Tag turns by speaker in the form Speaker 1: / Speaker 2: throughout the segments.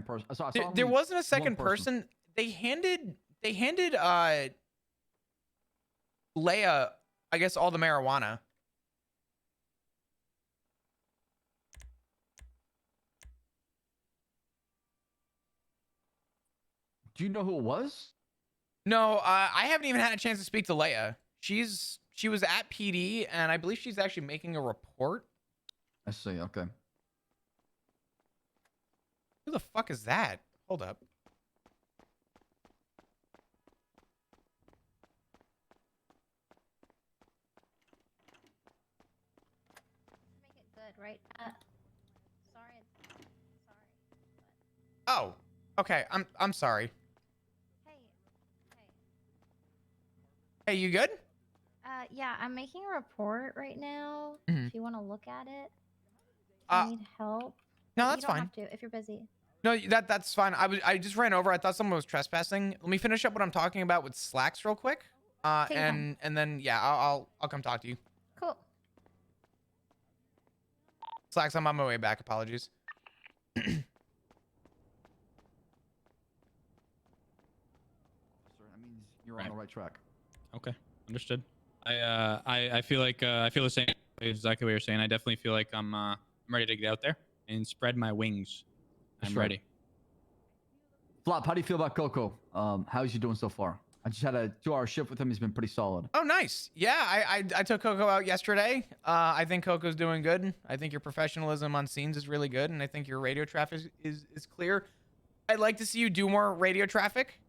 Speaker 1: second person. I saw
Speaker 2: There
Speaker 1: only
Speaker 2: wasn't a second
Speaker 1: one person.
Speaker 2: They handed Leia, I guess, all the marijuana.
Speaker 1: Do you know who it was?
Speaker 2: No, I haven't even had a chance to speak to Leia. She was at PD, and I believe she's actually making a report.
Speaker 1: I see. Okay.
Speaker 2: Who the fuck is that? Hold up.
Speaker 3: Make it good, right? Sorry.
Speaker 2: Oh, okay. I'm sorry.
Speaker 3: Hey.
Speaker 2: Hey, you good?
Speaker 3: Yeah, I'm making a report right now.
Speaker 2: Mhm.
Speaker 3: If you want to look at it, I need help.
Speaker 2: No,
Speaker 3: But
Speaker 2: that's
Speaker 3: you don't
Speaker 2: fine.
Speaker 3: have to if you're busy.
Speaker 2: No, that's fine. I just ran over. I thought someone was trespassing. Let me finish up what I'm talking about with Slacks real quick.
Speaker 3: Take your time.
Speaker 2: And then yeah, I'll come talk to you.
Speaker 3: Cool.
Speaker 2: Slacks, I'm on my way back. Apologies.
Speaker 1: Sir, that means you're on the right track.
Speaker 4: Okay, understood. I feel like I feel the same. Exactly what you're saying. I definitely feel like I'm ready to get out there and spread my wings. I'm ready.
Speaker 1: Flop, how do you feel about Coco? How's he doing so far? I just had a 2-hour shift with him. He's been pretty solid.
Speaker 2: Oh, nice. Yeah, I took Coco out yesterday. I think Coco's doing good. I think your professionalism on scenes is really good, and I think your radio traffic is clear. I'd like to see you do more radio traffic.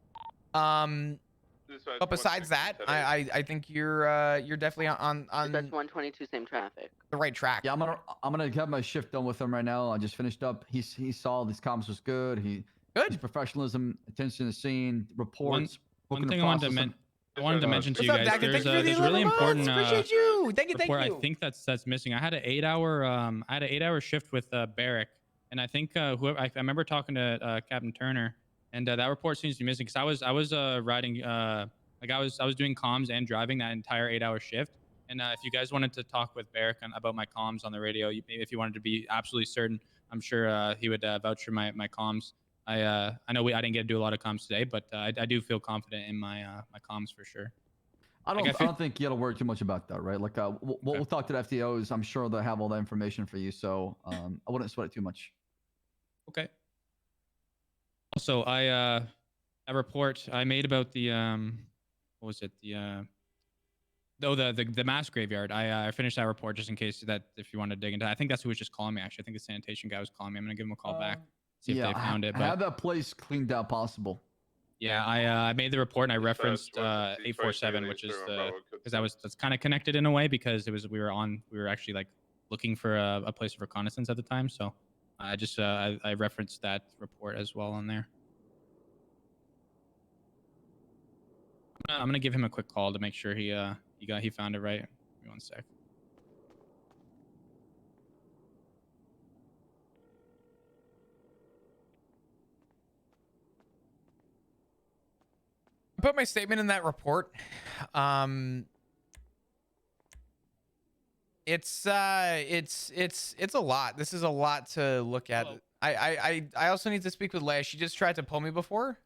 Speaker 2: But besides that, I think you're definitely on
Speaker 5: That's 122 same traffic.
Speaker 2: the right track.
Speaker 1: Yeah, I'm gonna have my shift done with him right now. I just finished up. He saw these comms was good. His professionalism, attention to the scene, reports.
Speaker 4: One thing I wanted to mention to you
Speaker 2: What's up,
Speaker 4: guys.
Speaker 2: Dacton? Thank you for the
Speaker 4: There's
Speaker 2: 11
Speaker 4: really
Speaker 2: months.
Speaker 4: important
Speaker 2: Appreciate you. Thank you.
Speaker 4: report I think that's missing. I had an 8-hour shift with Barrick, and I think whoever I remember talking to Captain Turner, and that report seems to be missing because I was riding like I was doing comms and driving that entire 8-hour shift. And if you guys wanted to talk with Barrick about my comms on the radio, if you wanted to be absolutely certain, I'm sure he would vouch for my comms. I know I didn't get to do a lot of comms today, but I do feel confident in my my comms for sure.
Speaker 1: I don't think you got to worry too much about that, right? Like, we'll talk to the FTOs. I'm sure they'll have all that information for you, so I wouldn't sweat it too much.
Speaker 4: Okay. Also, a report I made about the what was it, the mass graveyard. I finished that report just in case that if you want to dig into it. I think that's who was just calling me. Actually, I think the sanitation guy was calling me. I'm gonna give him a call back, see if they found it. But
Speaker 1: have that place cleaned out possible.
Speaker 4: yeah, I made the report and I referenced 847, which is because that's kind of connected in a way because we were actually like looking for a place of reconnaissance at the time. So I just I referenced that report as well on there. I'm gonna give him a quick call to make sure he found it right. Give me 1 sec.
Speaker 2: I put my statement in that report. It's a lot. This is a lot to look at.
Speaker 4: Hello.
Speaker 2: I also need to speak with Leia. She just tried to pull me before.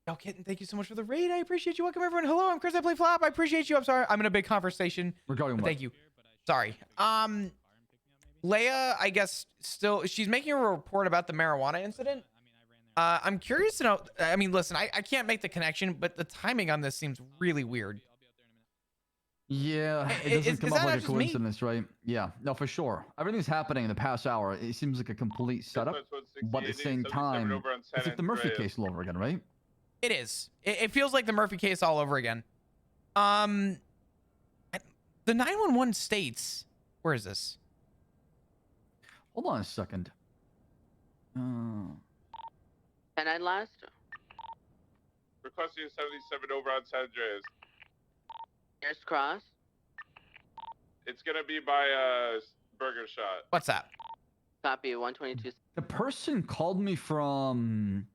Speaker 2: Yo, Kitten, thank you so much for the raid. I appreciate you. Welcome everyone. Hello, I'm Chris. I play Flop. I appreciate you. I'm sorry. I'm in a big conversation.
Speaker 1: Regarding what?
Speaker 2: Thank you. Sorry. Leia, I guess she's making a report about the marijuana incident. I'm curious to know. I mean, listen, I can't make the connection, but the timing on this seems really weird.
Speaker 1: Yeah, it doesn't come up like a coincidence, right? Yeah, no, for sure. Everything's happening in the past hour. It seems like a complete setup, but at the same time, it's like the Murphy case all over again, right?
Speaker 2: It is. It feels like the Murphy case all over again. The 911 states. Where is this?
Speaker 1: Hold on a second.
Speaker 5: Can I last?
Speaker 6: Requesting 77 over on San Andreas.
Speaker 5: Here's Cross.
Speaker 6: It's gonna be by Burger Shot.
Speaker 2: What's that?
Speaker 5: Copy 122.
Speaker 1: The person called me from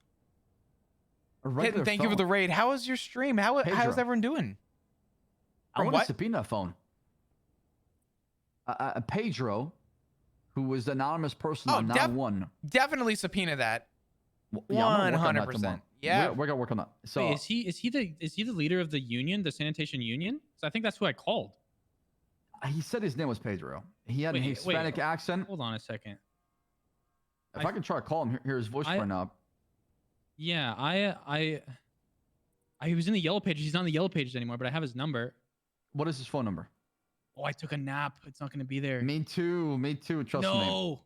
Speaker 1: a regular
Speaker 2: Kitten, thank you for the raid. How is your stream? How's everyone doing?
Speaker 1: I want to subpoena phone. Pedro, who was the anonymous person
Speaker 2: Oh,
Speaker 1: on 911.
Speaker 2: definitely subpoena that.
Speaker 1: Yeah, I'm gonna work on that
Speaker 2: 100%.
Speaker 1: tomorrow.
Speaker 2: Yeah.
Speaker 1: We're gonna work on that. So
Speaker 4: Wait, is he the leader of the union, the sanitation union? So I think that's who I called.
Speaker 1: he said his name was Pedro. He had a Hispanic accent.
Speaker 4: Hold on a second.
Speaker 1: If I can try to call him, hear his voice right now.
Speaker 4: Yeah, he was in the yellow pages. He's not in the yellow pages anymore, but I have his number.
Speaker 1: What is his phone number?
Speaker 4: Oh, I took a nap. It's not going to be there.
Speaker 1: Me too. Trust me.
Speaker 4: No.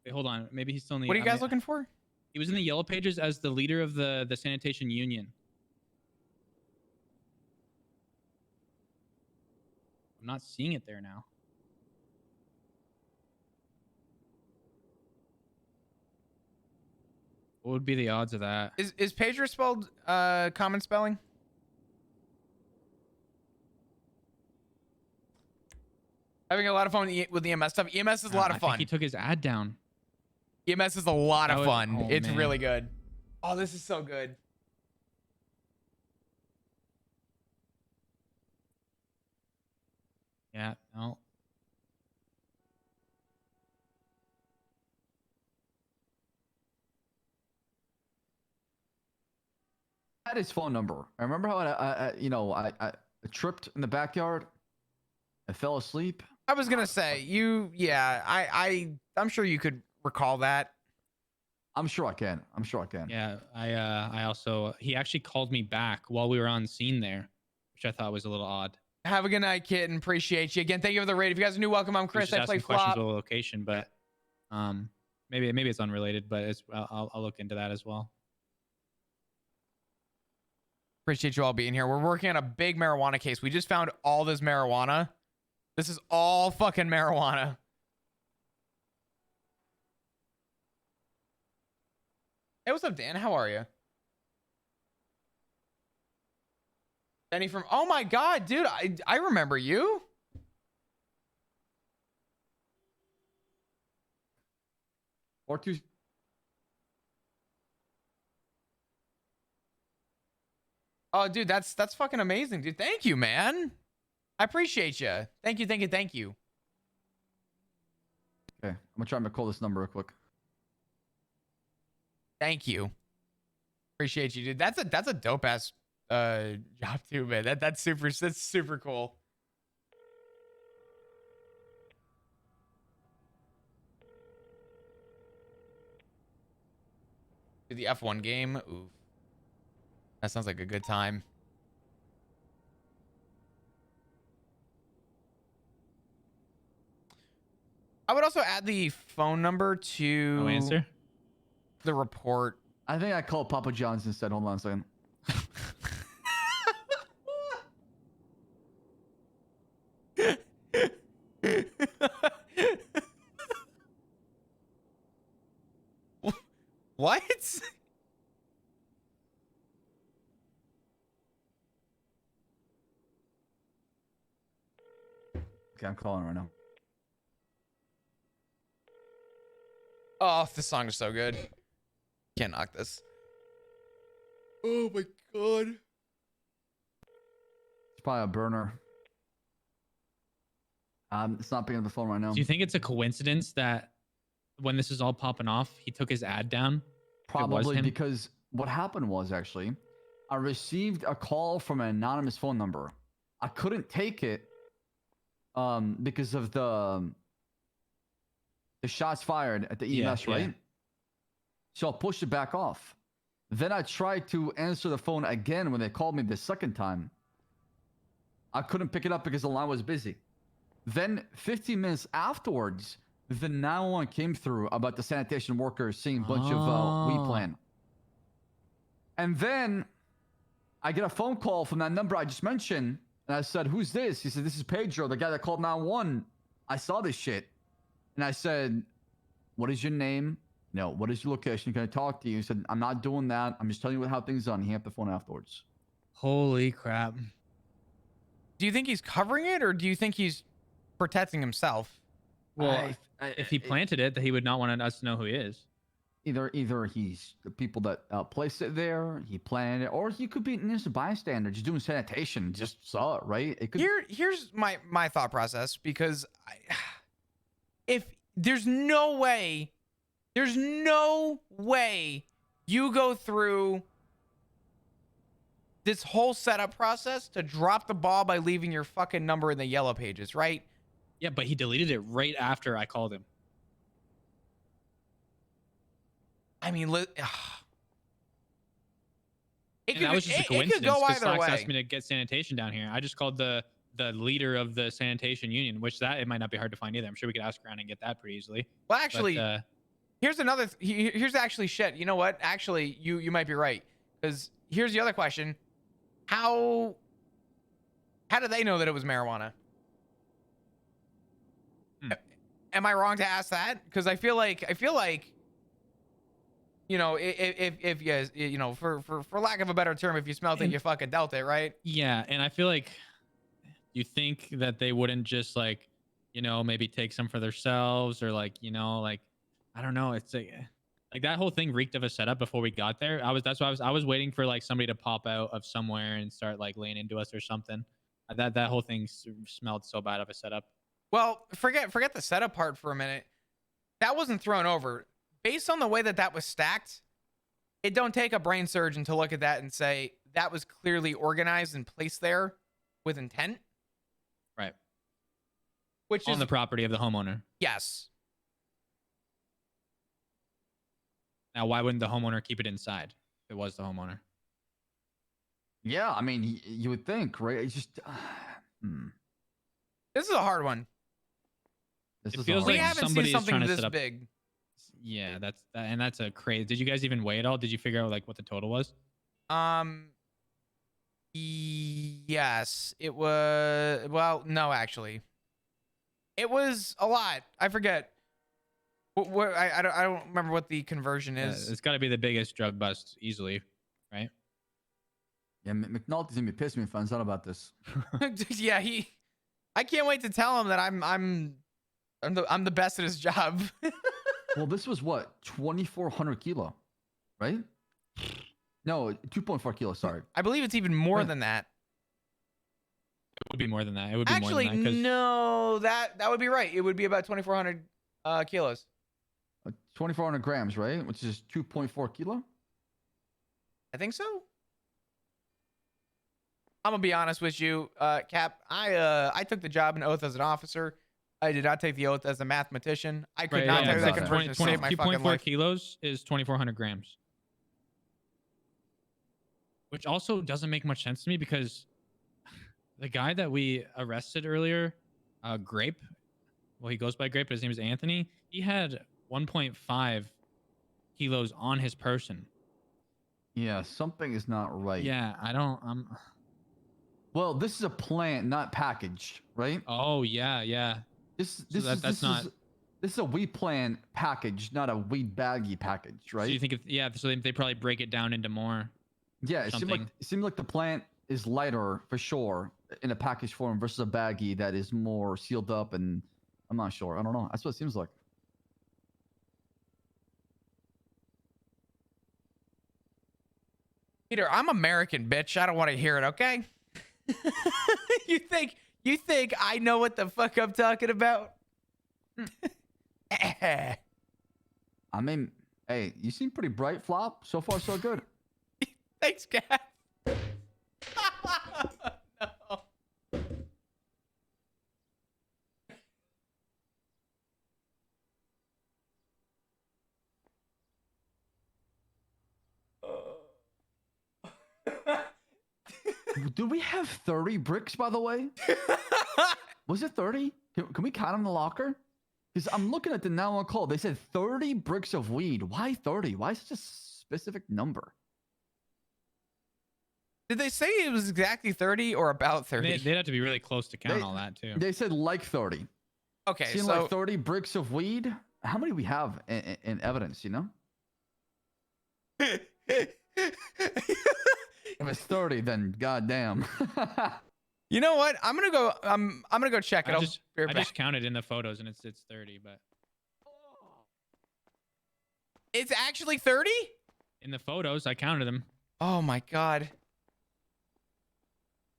Speaker 4: Wait, hold on. Maybe he's still in the.
Speaker 2: What are you guys looking for?
Speaker 4: He was in the yellow pages as the leader of the sanitation union. I'm not seeing it there now. What would be the odds of that?
Speaker 2: Is Pedro spelled common spelling? Having a lot of fun with EMS stuff. EMS is a lot of fun.
Speaker 4: I think he took his ad down.
Speaker 2: EMS is a lot of fun.
Speaker 4: Oh,
Speaker 2: it's
Speaker 4: man.
Speaker 2: really good. Oh, this is so good.
Speaker 4: Yeah, no.
Speaker 1: I had his phone number. I remember how I tripped in the backyard. I fell asleep.
Speaker 2: I was gonna say I'm sure you could recall that.
Speaker 1: I'm sure I can.
Speaker 4: Yeah, I also he actually called me back while we were on scene there, which I thought was a little odd.
Speaker 2: Have a good night, kitten. Appreciate you again. Thank you for the raid. If you guys are new, welcome. I'm Chris. I play flop.
Speaker 4: Questions about the location, but maybe it's unrelated, but I'll look into that as well.
Speaker 2: Appreciate you all being here. We're working on a big marijuana case. We just found all this marijuana. This is all fucking marijuana. Hey, what's up, Dan? How are you? Danny from... Oh my God, dude. I remember you.
Speaker 1: Or two.
Speaker 2: Oh, dude, that's fucking amazing, dude. Thank you, man. I appreciate you. Thank you.
Speaker 1: Okay, I'm gonna try to call this number real quick.
Speaker 2: Thank you. Appreciate you, dude. That's a dope ass job too, man. That's super cool. Do the F1 game. Ooh. That sounds like a good time. I would also add the phone number to
Speaker 4: No answer.
Speaker 2: the report.
Speaker 1: I think I called Papa John's instead. Hold on a second.
Speaker 2: What?
Speaker 1: Okay, I'm calling right now.
Speaker 2: Oh, this song is so good. Can't knock this. Oh my God.
Speaker 1: It's probably a burner. It's not picking up the phone right now.
Speaker 4: Do you think it's a coincidence that when this is all popping off, he took his ad down?
Speaker 1: Probably because what happened was actually, I received a call from an anonymous phone number. I couldn't take it because of the shots fired at the EMS, right? So I pushed it back off. Then I tried to answer the phone again when they called me the second time. I couldn't pick it up because the line was busy. Then 15 minutes afterwards, the 911 came through about the sanitation workers seeing a bunch of weed plan. And then I get a phone call from that number I just mentioned. And I said, who's this? He said, this is Pedro, the guy that called 911. I saw this shit. And I said, what is your name? No, what is your location? Can I talk to you? He said, I'm not doing that. I'm just telling you how things are. And he hung up the phone afterwards.
Speaker 4: Holy crap.
Speaker 2: Do you think he's covering it or do you think he's protecting himself?
Speaker 4: Well, if he planted it, that he would not want us to know who he is.
Speaker 1: Either he's the people that placed it there, he planted it, or he could be an innocent bystander just doing sanitation, just saw it, right? It could...
Speaker 2: Here's my thought process, because if there's no way you go through this whole setup process to drop the ball by leaving your fucking number in the yellow pages, right?
Speaker 4: Yeah, but he deleted it right after I called him.
Speaker 2: I mean,
Speaker 4: And that was just a
Speaker 2: it
Speaker 4: coincidence
Speaker 2: could go
Speaker 4: because
Speaker 2: either
Speaker 4: Slacks
Speaker 2: way.
Speaker 4: asked me to get sanitation down here. I just called the leader of the sanitation union, which that it might not be hard to find either. I'm sure we could ask around and get that pretty easily.
Speaker 2: Well, actually,
Speaker 4: But,
Speaker 2: here's another. Here's actually shit. You know what? Actually, you might be right. Because here's the other question: How do they know that it was marijuana? Am I wrong to ask that? Because I feel like you know, if you guys, you know, for lack of a better term, if you smelled it, you fucking dealt it, right?
Speaker 4: yeah, and I feel like you think that they wouldn't just like, you know, maybe take some for themselves or like, you know, like I don't know. It's like that whole thing reeked of a setup before we got there. That's why I was waiting for like somebody to pop out of somewhere and start like laying into us or something. That whole thing smelled so bad of a setup.
Speaker 2: Well, forget the setup part for a minute. That wasn't thrown over. Based on the way that was stacked, it don't take a brain surgeon to look at that and say that was clearly organized and placed there with intent.
Speaker 4: Right.
Speaker 2: Which
Speaker 4: on
Speaker 2: is
Speaker 4: the property of the homeowner.
Speaker 2: Yes.
Speaker 4: Now, why wouldn't the homeowner keep it inside if it was the homeowner?
Speaker 1: Yeah, I mean, you would think, right? It's just.
Speaker 2: This is a hard one.
Speaker 4: It feels like
Speaker 2: we haven't
Speaker 4: somebody
Speaker 2: seen
Speaker 4: is trying
Speaker 2: something
Speaker 4: to
Speaker 2: this
Speaker 4: set up.
Speaker 2: big.
Speaker 4: Yeah, that's a crazy. Did you guys even weigh it all? Did you figure out like what the total was?
Speaker 2: Yes, it was. Well, no, actually, it was a lot. I forget. I don't remember what the conversion is.
Speaker 4: It's got to be the biggest drug bust easily, right?
Speaker 1: Yeah, McNulty's gonna be pissed at me if I find out about this.
Speaker 2: Yeah, I can't wait to tell him that I'm the best at his job.
Speaker 1: Well, this was what 2,400 kilo, right? No, 2.4 kilo. Sorry.
Speaker 2: I believe it's even more than that.
Speaker 4: It would be more than that. It would be
Speaker 2: Actually,
Speaker 4: more than that.
Speaker 2: no, that would be right. It would be about 2,400 kilos.
Speaker 1: 2,400 grams, right? Which is 2.4 kilo.
Speaker 2: I think so. I'm gonna be honest with you, Cap. I took the job and oath as an officer. I did not take the oath as a mathematician. I could not take that conversion to save my fucking life.
Speaker 4: 2.4 kilos is 2,400 grams. Which also doesn't make much sense to me because the guy that we arrested earlier, Grape, well, he goes by Grape, but his name is Anthony. He had 1.5 kilos on his person.
Speaker 1: Yeah, something is not right.
Speaker 4: Yeah,
Speaker 1: Well, this is a plant, not packaged, right?
Speaker 4: Oh yeah.
Speaker 1: This
Speaker 4: is
Speaker 1: a weed plant package, not a weed baggy package, right?
Speaker 4: So you think so they probably break it down into more.
Speaker 1: Yeah, it seemed like the plant is lighter for sure in a package form versus a baggie that is more sealed up, and I'm not sure. I don't know. That's what it seems like.
Speaker 2: Peter, I'm American, bitch. I don't want to hear it, okay? You think I know what the fuck I'm talking about?
Speaker 1: I mean, hey, you seem pretty bright, Flop. So far, so good.
Speaker 2: Thanks, Cap. No.
Speaker 1: Do we have 30 bricks, by the way? Was it 30? Can we count them in the locker? Because I'm looking at the 911 call. They said 30 bricks of weed. Why 30? Why such a specific number?
Speaker 2: Did they say it was exactly 30 or about 30?
Speaker 4: They'd have to be really close to count all that too.
Speaker 1: They said like 30.
Speaker 2: Okay,
Speaker 1: Seemed
Speaker 2: so
Speaker 1: like 30 bricks of weed. How many do we have in evidence, you know? If it's 30, then goddamn.
Speaker 2: you know what? I'm gonna go check it.
Speaker 4: I just counted in the photos and it's 30, but
Speaker 2: it's actually 30?
Speaker 4: In the photos, I counted them.
Speaker 2: Oh my god.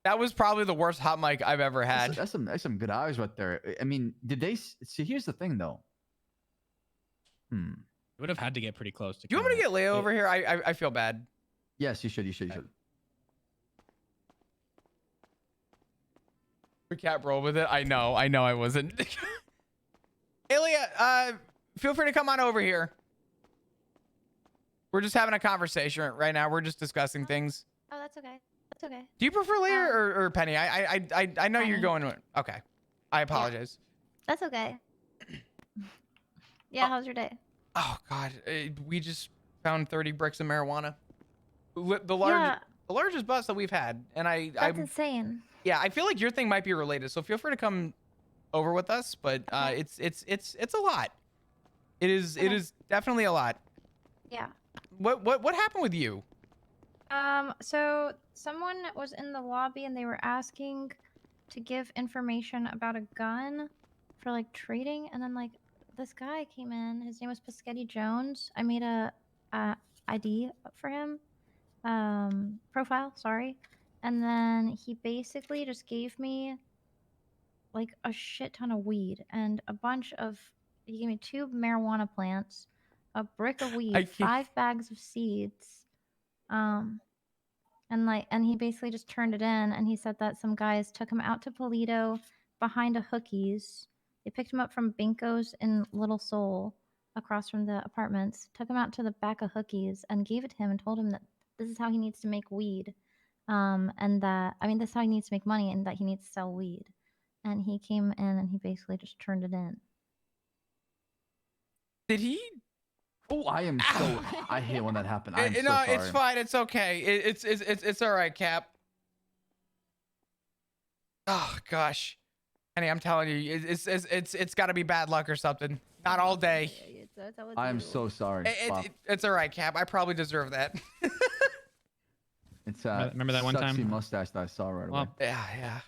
Speaker 2: That was probably the worst hot mic I've ever had.
Speaker 1: That's some good hours right there. I mean, did they see? Here's the thing, though.
Speaker 4: You would have had to get pretty close to.
Speaker 2: Do you want me to get Leo over here? I feel bad.
Speaker 1: Yes, you should. You should. You should.
Speaker 2: We can't roll with it. I know I wasn't. Ilya, feel free to come on over here. We're just having a conversation right now. We're just discussing things.
Speaker 3: Oh, that's okay. That's okay.
Speaker 2: Do you prefer Leah or Penny? I know you're
Speaker 3: Penny.
Speaker 2: going. Okay. I apologize.
Speaker 3: That's okay. Yeah, how's your day?
Speaker 2: Oh God, we just found 30 bricks of marijuana. The
Speaker 3: Yeah,
Speaker 2: largest bust that we've had, and
Speaker 3: that's insane.
Speaker 2: yeah, I feel like your thing might be related. So feel free to come over with us. But it's a lot. It is definitely a lot.
Speaker 3: Yeah.
Speaker 2: What happened with you?
Speaker 3: So someone was in the lobby and they were asking to give information about a gun for like trading, and then like this guy came in. His name was Pescetti Jones. I made a ID for him, profile, sorry, and then he basically just gave me like a shit ton of weed and a bunch of. He gave me 2 marijuana plants, a brick of
Speaker 2: I
Speaker 3: weed,
Speaker 2: can't-
Speaker 3: 5 bags of seeds, and he basically just turned it in, and he said that some guys took him out to Polito behind a Hookies. They picked him up from Binko's in Little Seoul across from the apartments, took him out to the back of Hookies and gave it to him and told him that this is how he needs to make weed. And that, I mean, this is how he needs to make money and that he needs to sell weed. And he came in and he basically just turned it in.
Speaker 2: Did he?
Speaker 1: Oh, I am so. I hate when that happens. I'm so
Speaker 2: No,
Speaker 1: sorry.
Speaker 2: it's fine. It's okay. It's all right, Cap. Oh gosh, Penny, I'm telling you, it's got to be bad luck or something. Not all day.
Speaker 1: I am so sorry.
Speaker 2: It's all right, Cap. I probably deserve that.
Speaker 1: It's
Speaker 4: Remember that one
Speaker 1: sexy
Speaker 4: time?
Speaker 1: mustache that I saw right away.
Speaker 4: Well,
Speaker 2: Yeah.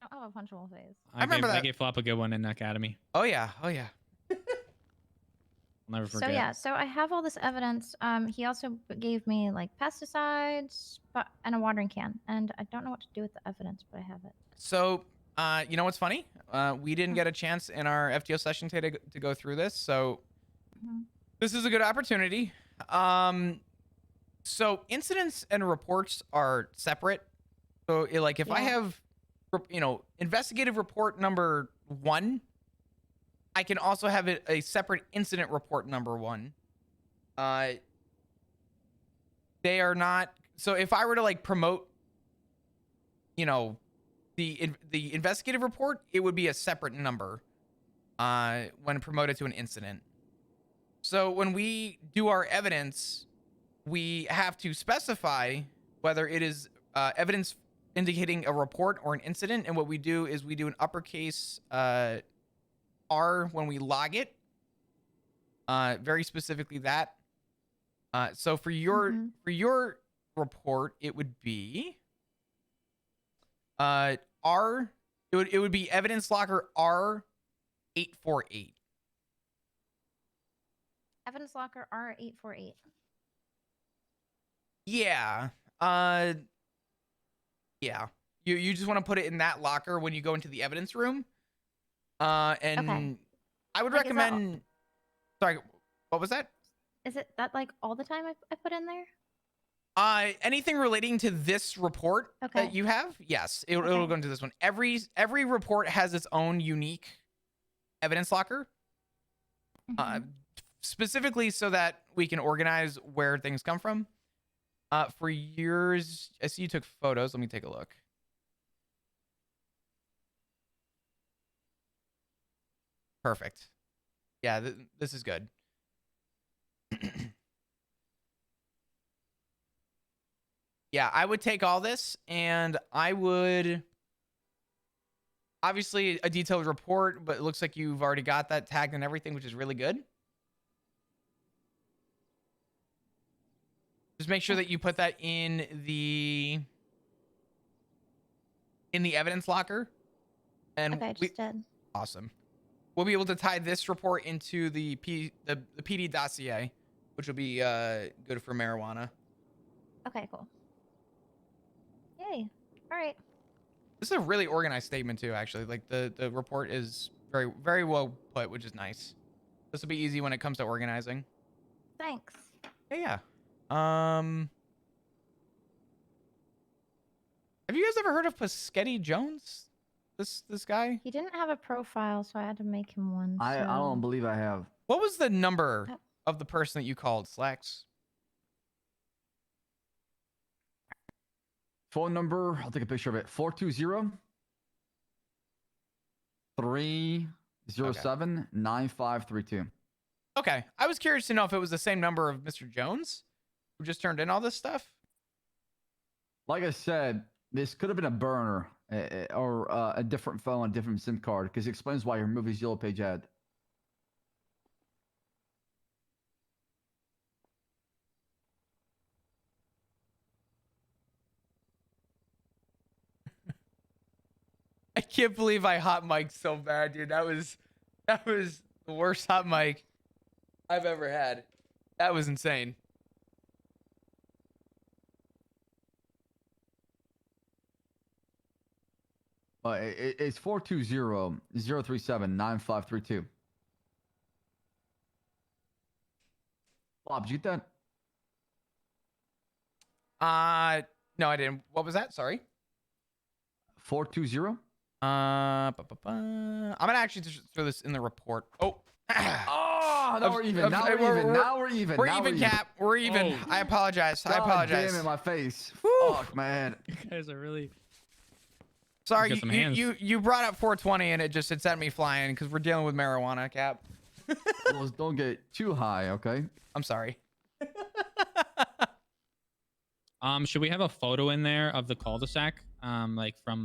Speaker 3: I don't have a punchable face.
Speaker 2: I remember that.
Speaker 4: I gave Flop a good one in Academy.
Speaker 2: Oh yeah.
Speaker 4: I'll never forget.
Speaker 3: So yeah, so I have all this evidence. He also gave me like pesticides and a watering can, and I don't know what to do with the evidence, but I have it.
Speaker 2: So, you know what's funny? We didn't get a chance in our FTO session today to go through this, so this is a good opportunity. So incidents and reports are separate. So, like, if I have, investigative report number 1, I can also have it a separate incident report number 1. They are not. So if I were to like promote, the investigative report, it would be a separate number when promoted to an incident. So when we do our evidence, we have to specify whether it is evidence indicating a report or an incident. And what we do is we do an uppercase R when we log it. Very specifically that. So for your report, it would be R. It would be evidence locker R848.
Speaker 3: Evidence locker R848.
Speaker 2: Yeah. Yeah. You just want to put it in that locker when you go into the evidence room. And
Speaker 3: Okay.
Speaker 2: I would
Speaker 3: Like, is that
Speaker 2: recommend. Sorry, what was that?
Speaker 3: Is it that like all the time I put in there?
Speaker 2: Anything relating to this report
Speaker 3: Okay.
Speaker 2: that you have, yes, it'll
Speaker 3: Okay.
Speaker 2: go into this one. Every report has its own unique evidence locker,
Speaker 3: Mhm.
Speaker 2: specifically so that we can organize where things come from. For yours, I see you took photos. Let me take a look. Perfect. Yeah, this is good. Yeah, I would take all this and I would obviously a detailed report, but it looks like you've already got that tagged and everything, which is really good. Just make sure that you put that in the evidence locker. And
Speaker 3: Okay, I just did.
Speaker 2: awesome. We'll be able to tie this report into the PD dossier, which will be good for marijuana.
Speaker 3: Okay, cool. Yay. All right.
Speaker 2: This is a really organized statement too, actually. Like the report is very, very well put, which is nice. This will be easy when it comes to organizing.
Speaker 3: Thanks.
Speaker 2: Yeah. Have you guys ever heard of Paschetti Jones? This guy?
Speaker 3: He didn't have a profile, so I had to make him one.
Speaker 1: I
Speaker 3: so-
Speaker 1: don't believe I have.
Speaker 2: What was the number
Speaker 3: Uh,
Speaker 2: of the person that you called, Slacks?
Speaker 1: Phone number, I'll take a picture of it. 420 307 9532.
Speaker 2: Okay. I was curious to know if it was the same number of Mr. Jones who just turned in all this stuff.
Speaker 1: Like I said, this could have been a burner or a different phone, a different SIM card, because it explains why your movie's yellow page ad.
Speaker 2: I can't believe I hot mic'd so bad, dude. That was the worst hot mic I've ever had. That was insane.
Speaker 1: It's 420 037 9532. Bob, did you get that?
Speaker 2: No, I didn't. What was that? Sorry.
Speaker 1: 420?
Speaker 2: I'm gonna actually just throw this in the report. Oh.
Speaker 1: Oh, now we're even. Now we're even. Now we're even.
Speaker 2: We're even, Cap. We're even.
Speaker 4: Oh.
Speaker 2: I apologize. I
Speaker 1: God
Speaker 2: apologize.
Speaker 1: damn it, my face.
Speaker 2: Whew.
Speaker 1: Fuck, man.
Speaker 4: You guys are really.
Speaker 2: Sorry,
Speaker 4: Get some hands.
Speaker 2: you brought up 420 and it sent me flying because we're dealing with marijuana, Cap.
Speaker 1: Well, don't get too high, okay?
Speaker 2: I'm sorry.
Speaker 4: Should we have a photo in there of the cul-de-sac? Like from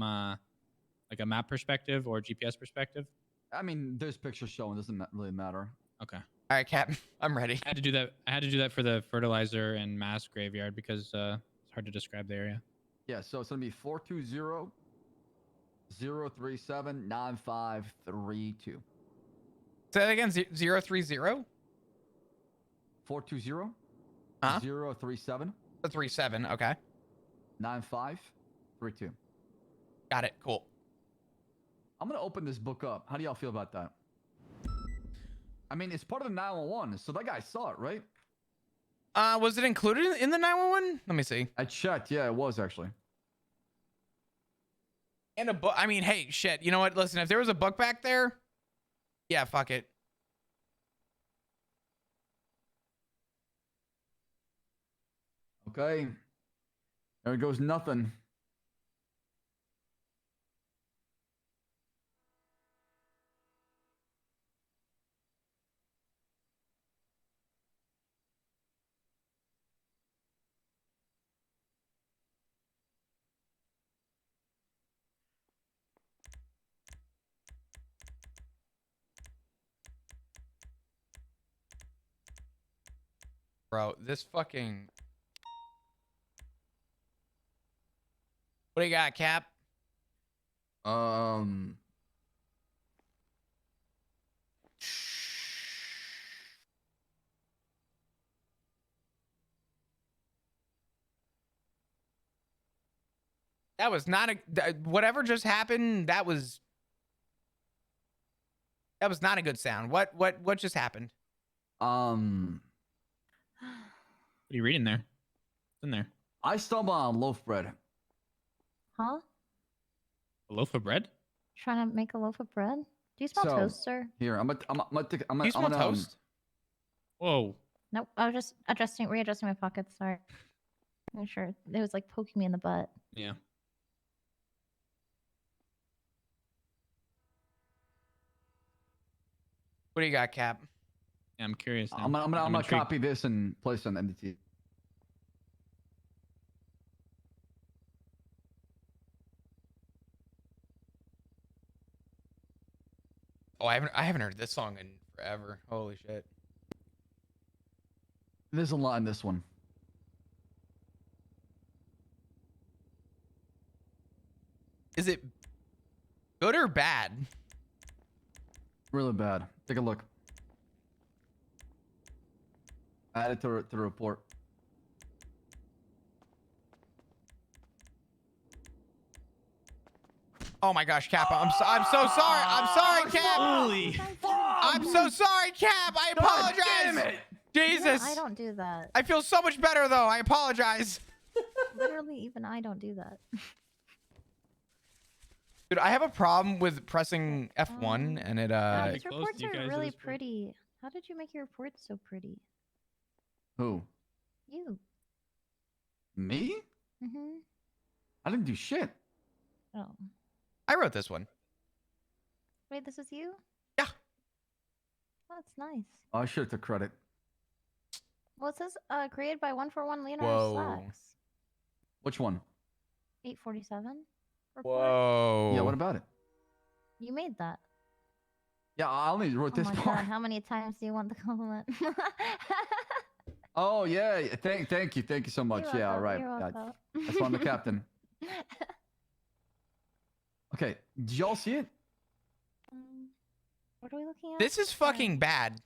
Speaker 4: like a map perspective or GPS perspective?
Speaker 1: I mean, there's pictures showing. Doesn't really matter.
Speaker 4: Okay.
Speaker 2: All right, Cap. I'm ready.
Speaker 4: I had to do that. I had to do that for the fertilizer and mass graveyard because it's hard to describe the area.
Speaker 1: Yeah, so it's gonna be 420 037 9532.
Speaker 2: Say that again. 030?
Speaker 1: 420
Speaker 2: Huh?
Speaker 1: 037
Speaker 2: 37. Okay.
Speaker 1: 9532.
Speaker 2: Got it. Cool.
Speaker 1: I'm gonna open this book up. How do y'all feel about that? I mean, it's part of the 911, so that guy saw it, right?
Speaker 2: Was it included in the 911? Let me see.
Speaker 1: I checked. Yeah, it was actually.
Speaker 2: And a book. I mean, hey, shit. You know what? Listen, if there was a book back there, yeah, fuck it.
Speaker 1: Okay. There goes nothing.
Speaker 2: Bro, this fucking... What do you got, Cap? That was not a... Whatever just happened, that was not a good sound. What just happened?
Speaker 4: What are you reading there? It's in there.
Speaker 1: I stumbled on loaf bread.
Speaker 3: Huh?
Speaker 4: A loaf of bread?
Speaker 3: Trying to make a loaf of bread? Do you smell
Speaker 1: So-
Speaker 3: toast, sir?
Speaker 1: Here, I'm gonna
Speaker 2: You smell toast?
Speaker 4: Whoa.
Speaker 3: Nope. I was just readjusting my pockets. Sorry. I'm sure it was like poking me in the butt.
Speaker 4: Yeah.
Speaker 2: What do you got, Cap?
Speaker 4: Yeah, I'm curious. Now.
Speaker 1: I'm gonna
Speaker 4: intrigued.
Speaker 1: copy this and place it on NDT.
Speaker 2: Oh, I haven't heard this song in forever. Holy shit.
Speaker 1: There's a lot in this one.
Speaker 2: Is it good or bad?
Speaker 1: Really bad. Take a look. Add it to the report.
Speaker 2: Oh my gosh, Kappa. I'm so sorry. I'm sorry, Cap.
Speaker 4: Holy.
Speaker 2: I'm so sorry, Cap. I apologize.
Speaker 1: Damn it!
Speaker 2: Jesus.
Speaker 3: I don't do that.
Speaker 2: I feel so much better though. I apologize.
Speaker 3: Literally, even I don't do that.
Speaker 2: Dude, I have a problem with pressing F1 and it
Speaker 3: Wow,
Speaker 4: Pretty
Speaker 3: these
Speaker 4: close
Speaker 3: reports
Speaker 4: to you
Speaker 3: are
Speaker 4: guys at
Speaker 3: really
Speaker 4: this point.
Speaker 3: pretty. How did you make your reports so pretty?
Speaker 1: Who?
Speaker 3: You.
Speaker 1: Me?
Speaker 3: Mm-hmm.
Speaker 1: I didn't do shit.
Speaker 3: Oh.
Speaker 2: I wrote this one.
Speaker 3: Wait, this is you?
Speaker 2: Yeah.
Speaker 3: Oh, that's nice.
Speaker 1: Oh, I should have took credit.
Speaker 3: Well, it says created by 141 Leonard
Speaker 2: Whoa.
Speaker 3: Slacks.
Speaker 1: Which one?
Speaker 3: 847. Report.
Speaker 2: Whoa.
Speaker 1: Yeah, what about it?
Speaker 3: You made that.
Speaker 1: Yeah, I only wrote
Speaker 3: Oh
Speaker 1: this
Speaker 3: my
Speaker 1: part.
Speaker 3: god, how many times do you want the compliment?
Speaker 1: Oh yeah, thank you so much.
Speaker 3: You're
Speaker 1: Yeah, all
Speaker 3: welcome,
Speaker 1: right.
Speaker 3: you're
Speaker 1: Yeah,
Speaker 3: welcome.
Speaker 1: that's why I'm the captain. Okay, did y'all see it?
Speaker 3: What are we looking at?
Speaker 2: This is fucking bad.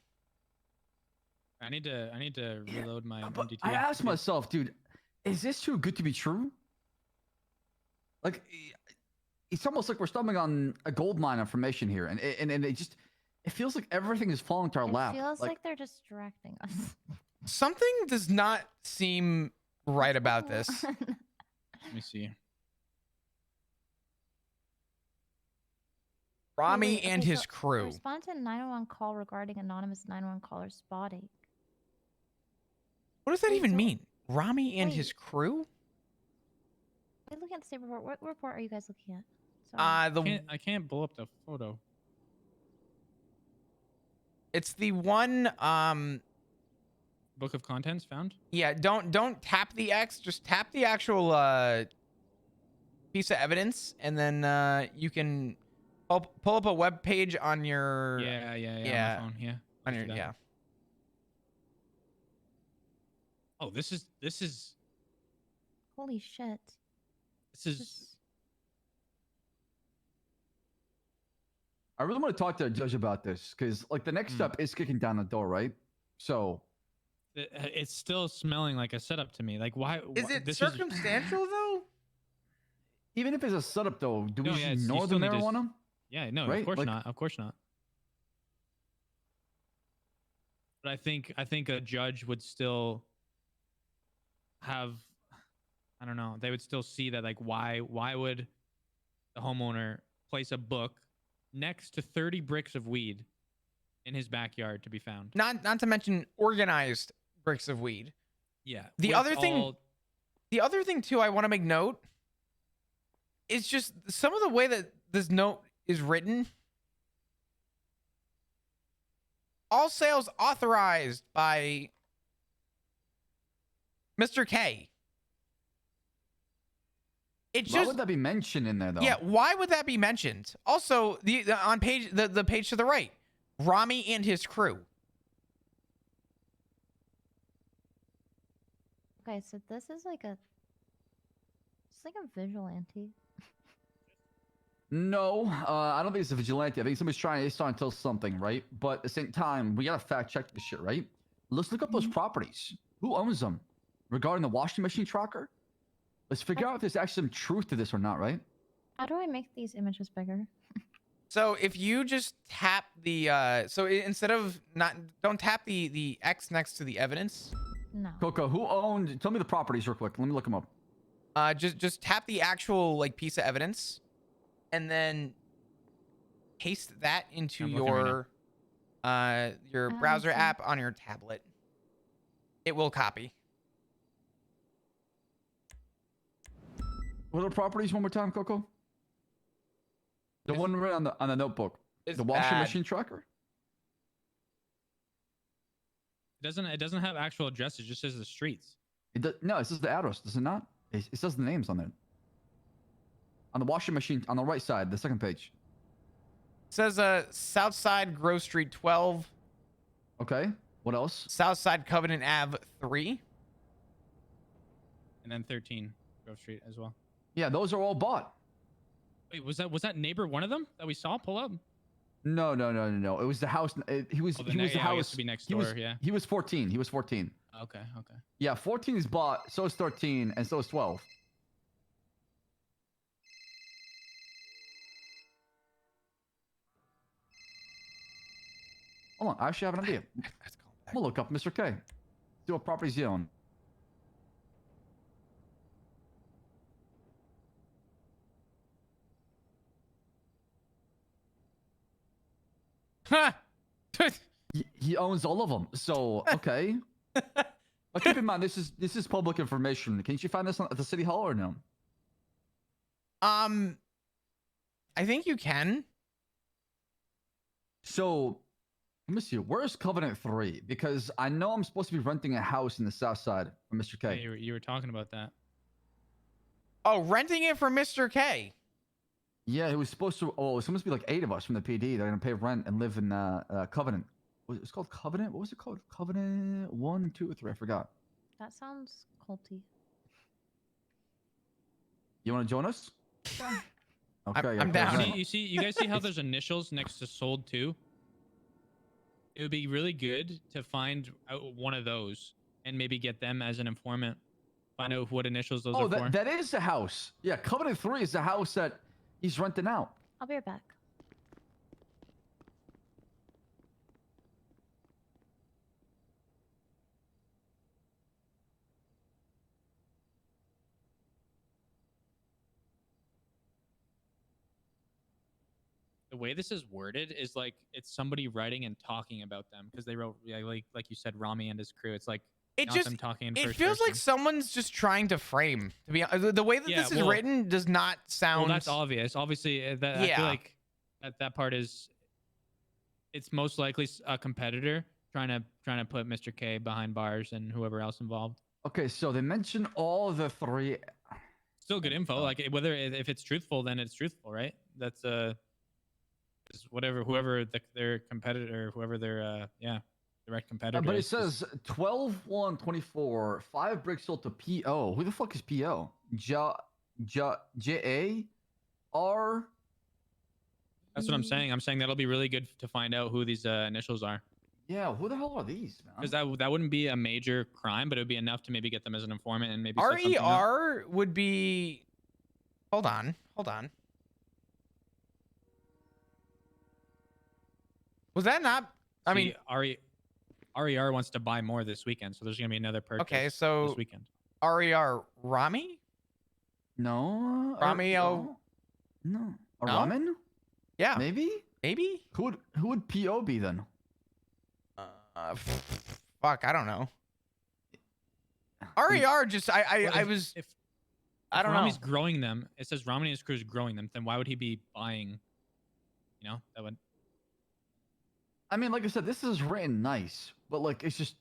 Speaker 4: I need to reload my
Speaker 1: But
Speaker 4: MDT.
Speaker 1: I asked myself, dude, is this too good to be true? Like, it's almost like we're stumbling on a gold mine information here, and it feels like everything is falling to our lap.
Speaker 3: It feels like they're distracting us.
Speaker 2: Something does not seem right about this.
Speaker 4: Let me see.
Speaker 2: Rami
Speaker 3: Wait,
Speaker 2: and
Speaker 3: okay,
Speaker 2: his
Speaker 3: so
Speaker 2: crew.
Speaker 3: Respond to 911 call regarding anonymous 911 caller spotting.
Speaker 2: What does that
Speaker 3: Wait,
Speaker 2: even
Speaker 3: so-
Speaker 2: mean? Rami and his
Speaker 3: Wait.
Speaker 2: crew?
Speaker 3: We're looking at the same report. What report are you guys looking at? Sorry.
Speaker 2: The
Speaker 4: I can't pull up the photo.
Speaker 2: it's the one
Speaker 4: Book of contents found.
Speaker 2: yeah, don't tap the X, just tap the actual piece of evidence and then you can pull up a web page on your
Speaker 4: Yeah.
Speaker 2: yeah.
Speaker 4: On my phone. Yeah.
Speaker 2: on
Speaker 4: Let's
Speaker 2: your
Speaker 4: do that.
Speaker 2: yeah.
Speaker 4: Oh, this is
Speaker 3: Holy shit.
Speaker 4: This
Speaker 1: I really want to talk to a judge about this because, like, the next step is kicking down the door, right? So
Speaker 4: it's still smelling like a setup to me. Like, why?
Speaker 2: Is it
Speaker 4: this
Speaker 2: circumstantial though?
Speaker 1: even if it's a setup, though, do we
Speaker 4: No,
Speaker 1: just
Speaker 4: yeah, you
Speaker 1: ignore the
Speaker 4: still need to
Speaker 1: marijuana?
Speaker 4: Yeah, no,
Speaker 1: Right?
Speaker 4: of course
Speaker 1: Like-
Speaker 4: not. Of course not. But I think a judge would still have, I don't know, they would still see that, like, why would the homeowner place a book next to 30 bricks of weed in his backyard to be found?
Speaker 2: Not to mention organized bricks of weed.
Speaker 4: Yeah.
Speaker 2: The
Speaker 4: with
Speaker 2: other thing-
Speaker 4: all-
Speaker 2: The other thing too I want to make note is just some of the way that this note is written. All sales authorized by Mr. K. It
Speaker 1: Why
Speaker 2: just
Speaker 1: would that be mentioned in there, though?
Speaker 2: yeah, why would that be mentioned? Also, on page the page to the right, Rami and his crew.
Speaker 3: Okay, so this is like a... It's like a vigilante.
Speaker 1: No, I don't think it's a vigilante. I think somebody's trying to tell something, right? But at the same time, we gotta fact check this shit, right? Let's look up those properties. Who owns them? Regarding the washing machine tracker? Let's figure out if there's actually some truth to this or not, right?
Speaker 3: How do I make these images bigger?
Speaker 2: So if you just tap the instead of don't tap the X next to the evidence.
Speaker 3: No.
Speaker 1: Coco, who owned? Tell me the properties real quick. Let me look them up.
Speaker 2: Just tap the actual like piece of evidence, and then paste that into
Speaker 4: I'm looking right
Speaker 2: your
Speaker 3: Oh,
Speaker 2: browser
Speaker 3: okay.
Speaker 2: app on your tablet. It will copy.
Speaker 1: What are the properties one more time, Coco? The
Speaker 2: It's-
Speaker 1: one right on the notebook.
Speaker 2: It's
Speaker 1: The washing
Speaker 2: bad.
Speaker 1: machine tracker.
Speaker 4: it doesn't have actual addresses. It just says the streets.
Speaker 1: No, it says the address. Does it not? It says the names on there. On the washing machine, on the right side, the second page.
Speaker 2: It says Southside Grove Street 12,
Speaker 1: Okay. What else?
Speaker 2: Southside Covenant Ave 3.
Speaker 4: And then 13 Grove Street as well.
Speaker 1: Yeah, those are all bought.
Speaker 4: Wait, was that neighbor one of them that we saw pull up?
Speaker 1: No. It was the house. He was
Speaker 4: Oh,
Speaker 1: he was the
Speaker 4: yeah, I guess
Speaker 1: house.
Speaker 4: to be next
Speaker 1: he
Speaker 4: door,
Speaker 1: was,
Speaker 4: yeah.
Speaker 1: He was 14. He was 14.
Speaker 4: Okay.
Speaker 1: Yeah, 14 is bought. So is 13, and so is 12. Hold on, I actually have an idea.
Speaker 2: Let's call him back.
Speaker 1: We'll look up Mr. K. See what properties he own.
Speaker 2: Huh.
Speaker 1: He owns all of them. So okay. But keep in mind, this is public information. Can you find this at the city hall or no?
Speaker 2: I think you can.
Speaker 1: So let me see. Where's Covenant 3? Because I know I'm supposed to be renting a house in the south side from Mr.
Speaker 4: Yeah,
Speaker 1: K.
Speaker 4: you were talking about that.
Speaker 2: Oh, renting it from Mr. K.
Speaker 1: Yeah, he was supposed to. Oh, it's supposed to be like 8 of us from the PD. They're gonna pay rent and live in Covenant. It's called Covenant. What was it called? Covenant 1, 2, or 3. I forgot.
Speaker 3: That sounds culty.
Speaker 1: You want to join us? Okay,
Speaker 2: I'm down.
Speaker 4: You guys see how there's initials next to sold too? It would be really good to find out one of those and maybe get them as an informant. Find out what initials those are for.
Speaker 1: That is the house. Yeah, Covenant 3 is the house that he's renting out.
Speaker 3: I'll be right back.
Speaker 4: The way this is worded is like it's somebody writing and talking about them because they wrote, yeah, like you said, Rami and his crew. It's like
Speaker 2: It
Speaker 4: not
Speaker 2: just
Speaker 4: them talking in
Speaker 2: it
Speaker 4: first
Speaker 2: feels like
Speaker 4: person.
Speaker 2: someo's just trying to frame. To be the way that
Speaker 4: Yeah,
Speaker 2: this is
Speaker 4: well-
Speaker 2: written does not sound.
Speaker 4: Well, that's obvious. Obviously, that I
Speaker 2: Yeah.
Speaker 4: feel like that part is. It's most likely a competitor trying to put Mr. K behind bars and whoever else involved.
Speaker 1: Okay, so they mention all the 3.
Speaker 4: Still good info. Like whether if it's truthful, then it's truthful, right? That's whoever their competitor, whoever their direct competitor.
Speaker 1: But it
Speaker 4: is,
Speaker 1: says 12/1/24. 5 bricks sold to PO. Who the fuck is PO? JAR.
Speaker 4: That's what I'm saying. I'm saying that'll be really good to find out who these initials are.
Speaker 1: Yeah, who the hell are these, man?
Speaker 4: Because that wouldn't be a major crime, but it would be enough to maybe get them as an informant and maybe set something up.
Speaker 2: RER would be. Hold on. Was that not? I mean,
Speaker 4: RER wants to buy more this weekend, so there's gonna be another purchase.
Speaker 2: Okay, so
Speaker 4: this weekend.
Speaker 2: RER Rami?
Speaker 1: No.
Speaker 2: Rami,
Speaker 1: No.
Speaker 2: No?
Speaker 1: Ramen?
Speaker 2: Yeah,
Speaker 1: Maybe?
Speaker 2: maybe.
Speaker 1: Who would PO be then?
Speaker 2: Fuck, I don't know. RER just I
Speaker 4: Well,
Speaker 2: was
Speaker 4: if
Speaker 2: I don't
Speaker 4: Rami's
Speaker 2: know.
Speaker 4: growing them. It says Rami and his crew is growing them. Then why would he be buying? You know, that would.
Speaker 1: I mean, like I said, this is written nice, but like it's just,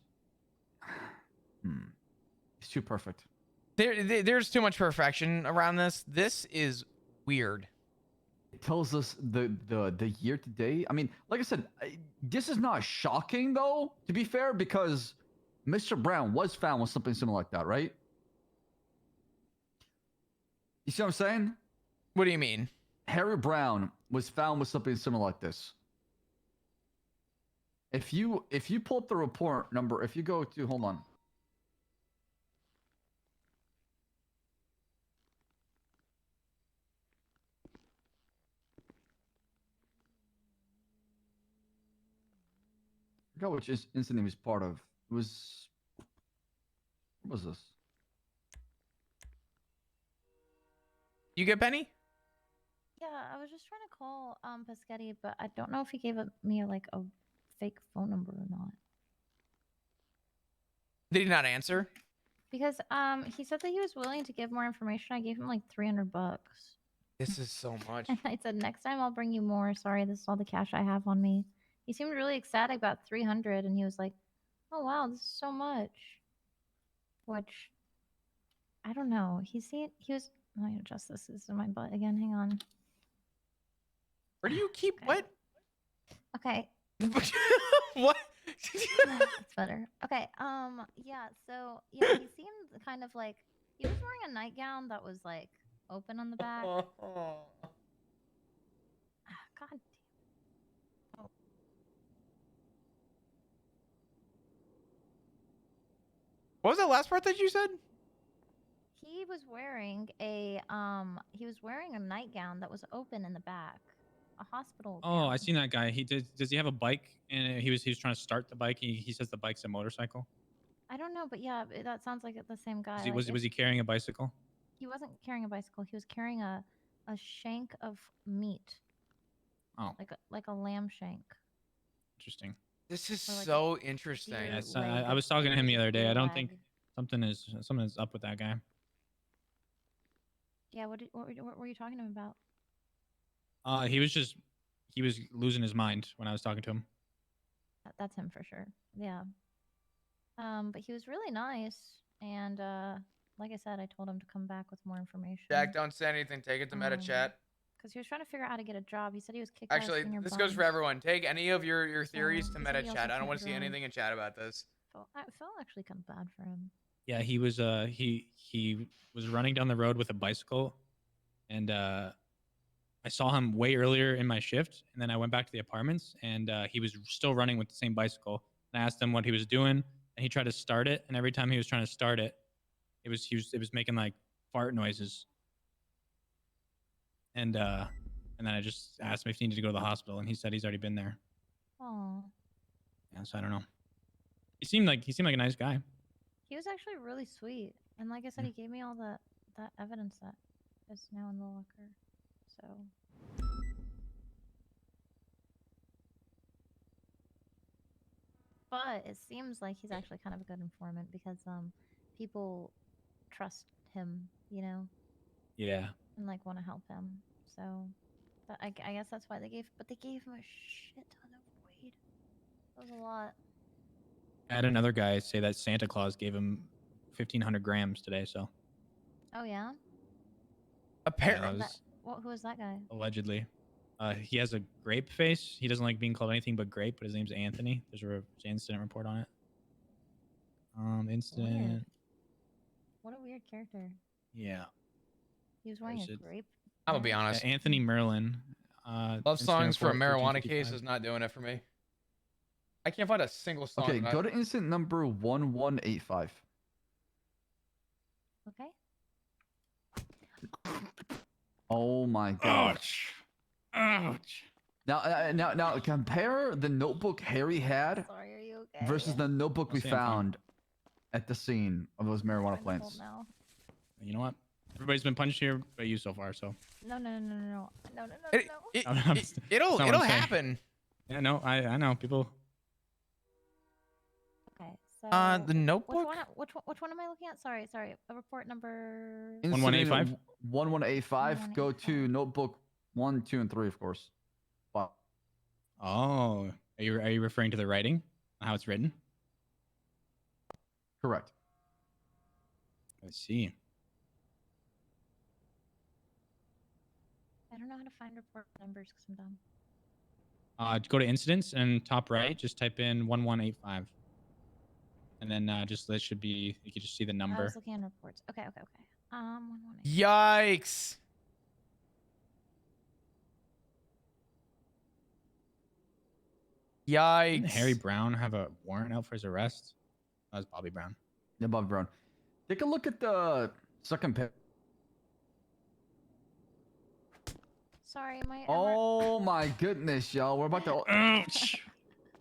Speaker 1: it's too perfect.
Speaker 2: There's too much perfection around this. This is weird.
Speaker 1: It tells us the year to date. I mean, like I said, this is not shocking though, to be fair, because Mr. Brown was found with something similar like that, right? You see what I'm saying?
Speaker 2: What do you mean?
Speaker 1: Harry Brown was found with something similar like this. If you pull up the report number, if you go to, hold on. I forgot which incident he was part of. It was, what was this?
Speaker 2: You get Penny?
Speaker 3: Yeah, I was just trying to call Pescetti, but I don't know if he gave me like a fake phone number or not.
Speaker 2: Did he not answer?
Speaker 3: Because he said that he was willing to give more information. I gave him like $300.
Speaker 2: This is so much.
Speaker 3: And I said, next time I'll bring you more. Sorry, this is all the cash I have on me. He seemed really ecstatic about 300, and he was like, oh wow, this is so much. Which, I don't know. He was, let me adjust this. This is in my butt again. Hang on.
Speaker 2: Where do you keep
Speaker 3: Okay.
Speaker 2: what?
Speaker 3: Okay.
Speaker 2: What?
Speaker 3: It's better. Okay. Yeah. So yeah, he seemed kind of like he was wearing a nightgown that was like open on the back. God.
Speaker 2: What was the last part that you said?
Speaker 3: He was wearing a nightgown that was open in the back. a hospital.
Speaker 4: Oh, I
Speaker 3: gown.
Speaker 4: seen that guy. He did. Does he have a bike? And he was trying to start the bike. He says the bike's a motorcycle.
Speaker 3: I don't know, but yeah, that sounds like the same guy.
Speaker 4: Was he carrying a bicycle?
Speaker 3: He wasn't carrying a bicycle. He was carrying a shank of meat.
Speaker 4: Oh,
Speaker 3: Like a lamb shank.
Speaker 4: interesting.
Speaker 2: This is
Speaker 3: Or like a
Speaker 2: so interesting.
Speaker 3: deer
Speaker 4: Yeah,
Speaker 3: leg.
Speaker 4: I was talking to him the other day.
Speaker 3: Deer
Speaker 4: I don't
Speaker 3: leg.
Speaker 4: think something is up with that guy.
Speaker 3: Yeah, what were you talking to him about?
Speaker 4: He was losing his mind when I was talking to him.
Speaker 3: That's him for sure. Yeah. But he was really nice, and like I said, I told him to come back with more information.
Speaker 2: Jack, don't say anything. Take it to meta chat.
Speaker 3: Because he was trying to figure out how to get a job. He said he was kicked out of
Speaker 2: Actually,
Speaker 3: senior
Speaker 2: this goes for
Speaker 3: bonds.
Speaker 2: everyone. Take any of your theories to
Speaker 3: he said
Speaker 2: meta
Speaker 3: he also
Speaker 2: chat. I don't
Speaker 3: can't
Speaker 2: want to see
Speaker 3: drive.
Speaker 2: anything in chat about this.
Speaker 3: I felt actually kind of bad for him.
Speaker 4: Yeah, he was he was running down the road with a bicycle, and I saw him way earlier in my shift, and then I went back to the apartments, and he was still running with the same bicycle. And I asked him what he was doing, and he tried to start it, and every time he was trying to start it, it was making like fart noises. And then I just asked him if he needed to go to the hospital, and he said he's already been there.
Speaker 3: Oh.
Speaker 4: Yeah, so I don't know. He seemed like a nice guy.
Speaker 3: He was actually really sweet, and like I said, he gave me all that evidence that is now in the locker. So. But it seems like he's actually kind of a good informant because people trust him, you know,
Speaker 4: Yeah.
Speaker 3: and like want to help him. So, I guess that's why they gave him a shit ton of weed. That was a lot.
Speaker 4: I had another guy say that Santa Claus gave him 1,500 grams today. So
Speaker 3: Oh yeah.
Speaker 2: Apparently,
Speaker 3: Who was that guy?
Speaker 4: allegedly, he has a grape face. He doesn't like being called anything but grape, but his name's Anthony. There's an incident report on it. Incident.
Speaker 3: Weird. What a weird character.
Speaker 4: Yeah.
Speaker 3: He was wearing
Speaker 4: Is
Speaker 3: a
Speaker 4: it-
Speaker 3: grape.
Speaker 2: I'm gonna be
Speaker 3: hat.
Speaker 2: honest.
Speaker 4: Anthony Merlin.
Speaker 2: Love
Speaker 4: incident
Speaker 2: songs for a
Speaker 4: report,
Speaker 2: marijuana
Speaker 4: 1355.
Speaker 2: case is not doing it for me. I can't find a single song.
Speaker 1: Okay,
Speaker 2: that
Speaker 1: go to incident number 1185.
Speaker 3: Okay.
Speaker 1: Oh my god.
Speaker 4: Ouch.
Speaker 1: Now compare the notebook Harry had
Speaker 3: Sorry, are you okay?
Speaker 1: versus the notebook we
Speaker 4: I'll say I'm fine.
Speaker 1: found at the scene of those marijuana
Speaker 3: I'm cold
Speaker 1: plants.
Speaker 3: now.
Speaker 4: You know what? Everybody's been punched here but you so far. So
Speaker 3: No.
Speaker 2: It, it'll
Speaker 4: That's not what I'm saying.
Speaker 2: happen.
Speaker 4: yeah, no, I know people.
Speaker 3: Okay, so.
Speaker 2: The notebook.
Speaker 3: Which one am I looking at? Sorry. A report number.
Speaker 4: 1185?
Speaker 1: 1185. Go to notebook 1, 2, and 3, of course. Wow.
Speaker 4: Oh, are you referring to the writing? How it's written?
Speaker 1: Correct.
Speaker 4: I see.
Speaker 3: I don't know how to find report numbers because I'm dumb.
Speaker 4: Go to incidents and top right, just type in 1185. And then just that should be, you can just see the
Speaker 3: I
Speaker 4: number.
Speaker 3: was looking at reports. Okay. 118.
Speaker 2: Yikes!
Speaker 4: Didn't
Speaker 2: Yikes!
Speaker 4: Harry Brown have a warrant out for his arrest? That was Bobby Brown.
Speaker 1: Yeah, Bob Brown. Take a look at the second page.
Speaker 3: Sorry, my.
Speaker 1: Oh my goodness, y'all. We're about to.
Speaker 4: Ouch!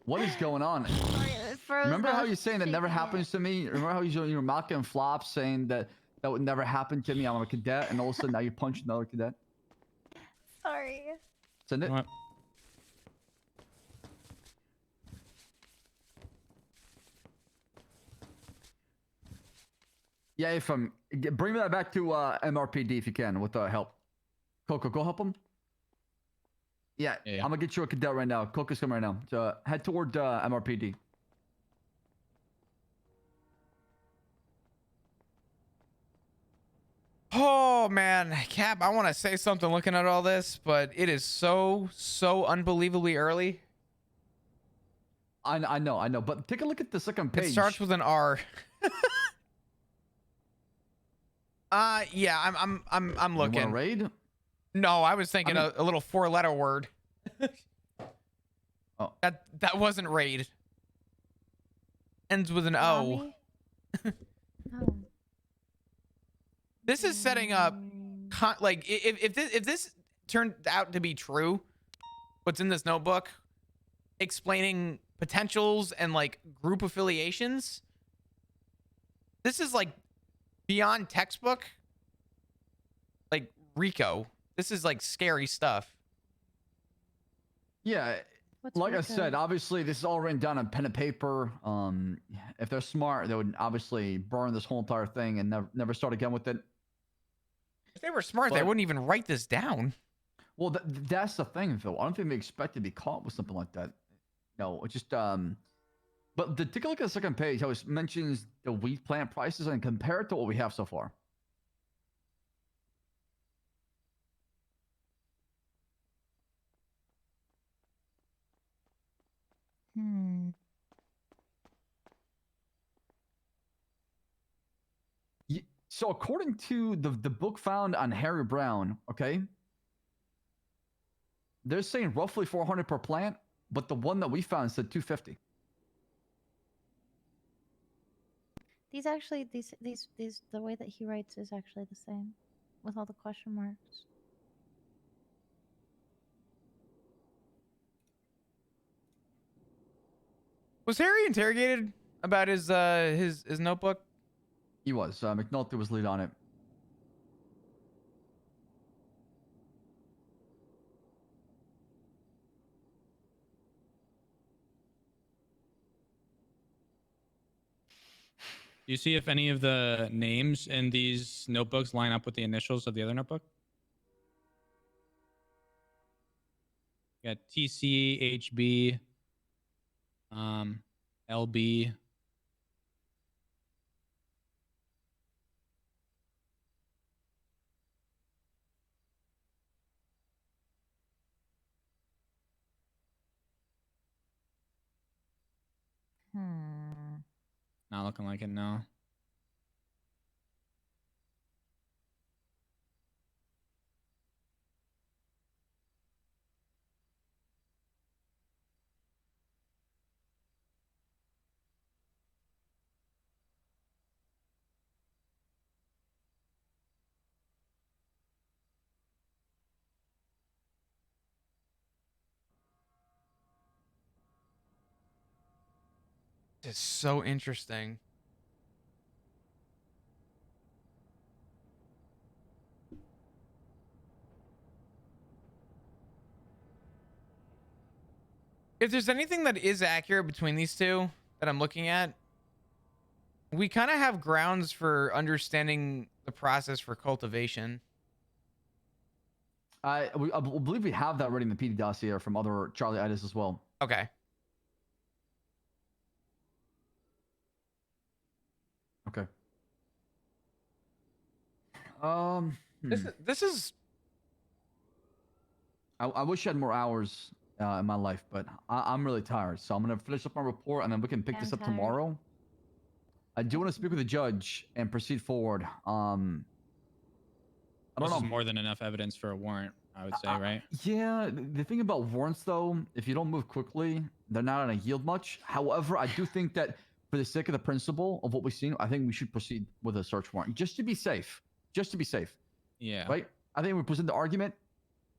Speaker 1: What is going on?
Speaker 3: Sorry, it froze.
Speaker 1: Remember
Speaker 3: I
Speaker 1: how
Speaker 3: was
Speaker 1: you're saying that never
Speaker 3: shaking it.
Speaker 1: happens to me? Remember how you were mocking flops saying that would never happen to me? I'm a cadet, and all of a sudden now you punch another cadet.
Speaker 3: Sorry.
Speaker 1: Send
Speaker 4: You
Speaker 1: it.
Speaker 4: know what?
Speaker 1: Yeah, bring that back to MRPD if you can with help. Coco, go help him. Yeah,
Speaker 4: Yeah.
Speaker 1: I'm gonna get you a cadet right now. Coco's coming right now. So head toward MRPD.
Speaker 2: Oh man, Cap, I want to say something looking at all this, but it is so unbelievably early.
Speaker 1: I know, but take a look at the second page.
Speaker 2: It starts with an R. Yeah, I'm
Speaker 1: You wanna
Speaker 2: looking.
Speaker 1: raid?
Speaker 2: No, I was thinking
Speaker 1: I mean-
Speaker 2: a little 4-letter word.
Speaker 1: Oh.
Speaker 2: That wasn't raid. Ends with an O.
Speaker 3: Mommy? Oh.
Speaker 2: This is setting up like if this turned out to be true, what's in this notebook, explaining potentials and like group affiliations. This is like beyond textbook, like Rico. This is like scary stuff.
Speaker 1: Yeah,
Speaker 3: What's
Speaker 1: like I
Speaker 3: Rico?
Speaker 1: said, obviously this is all written down on pen and paper. If they're smart, they would obviously burn this whole entire thing and never start again with it.
Speaker 2: If they were smart, they
Speaker 1: But-
Speaker 2: wouldn't even write this down.
Speaker 1: Well, that's the thing, though. I don't think they expect to be caught with something like that. No, it's just But take a look at the second page. How it mentions the wheat plant prices and compare it to what we have so far.
Speaker 3: Hmm.
Speaker 1: So according to the book found on Harry Brown, okay, they're saying roughly 400 per plant, but the one that we found said 250.
Speaker 3: These actually, these, the way that he writes is actually the same, with all the question marks.
Speaker 2: Was Harry interrogated about his notebook?
Speaker 1: He was. McNulty was lead on it.
Speaker 4: Do you see if any of the names in these notebooks line up with the initials of the other notebook? You got TC, HB, LB.
Speaker 3: Hmm.
Speaker 4: Not looking like it, no.
Speaker 2: It's so interesting. If there's anything that is accurate between these two that I'm looking at, we kind of have grounds for understanding the process for cultivation.
Speaker 1: I believe we have that already in the PD dossier from other Charlie Itis as well.
Speaker 2: Okay.
Speaker 1: Okay.
Speaker 2: This is
Speaker 1: I wish I had more hours in my life, but I'm really tired. So I'm gonna finish up my report and then we can pick this
Speaker 3: I'm
Speaker 1: up
Speaker 3: tired.
Speaker 1: tomorrow. I do want to speak with the judge and proceed forward. I don't
Speaker 4: This
Speaker 1: know.
Speaker 4: is more than enough evidence for a warrant, I would say, right?
Speaker 1: Yeah, the thing about warrants though, if you don't move quickly, they're not gonna yield much. However, I do think that for the sake of the principle of what we've seen, I think we should proceed with a search warrant just to be safe. Just to be safe,
Speaker 4: Yeah.
Speaker 1: right? I think we present the argument,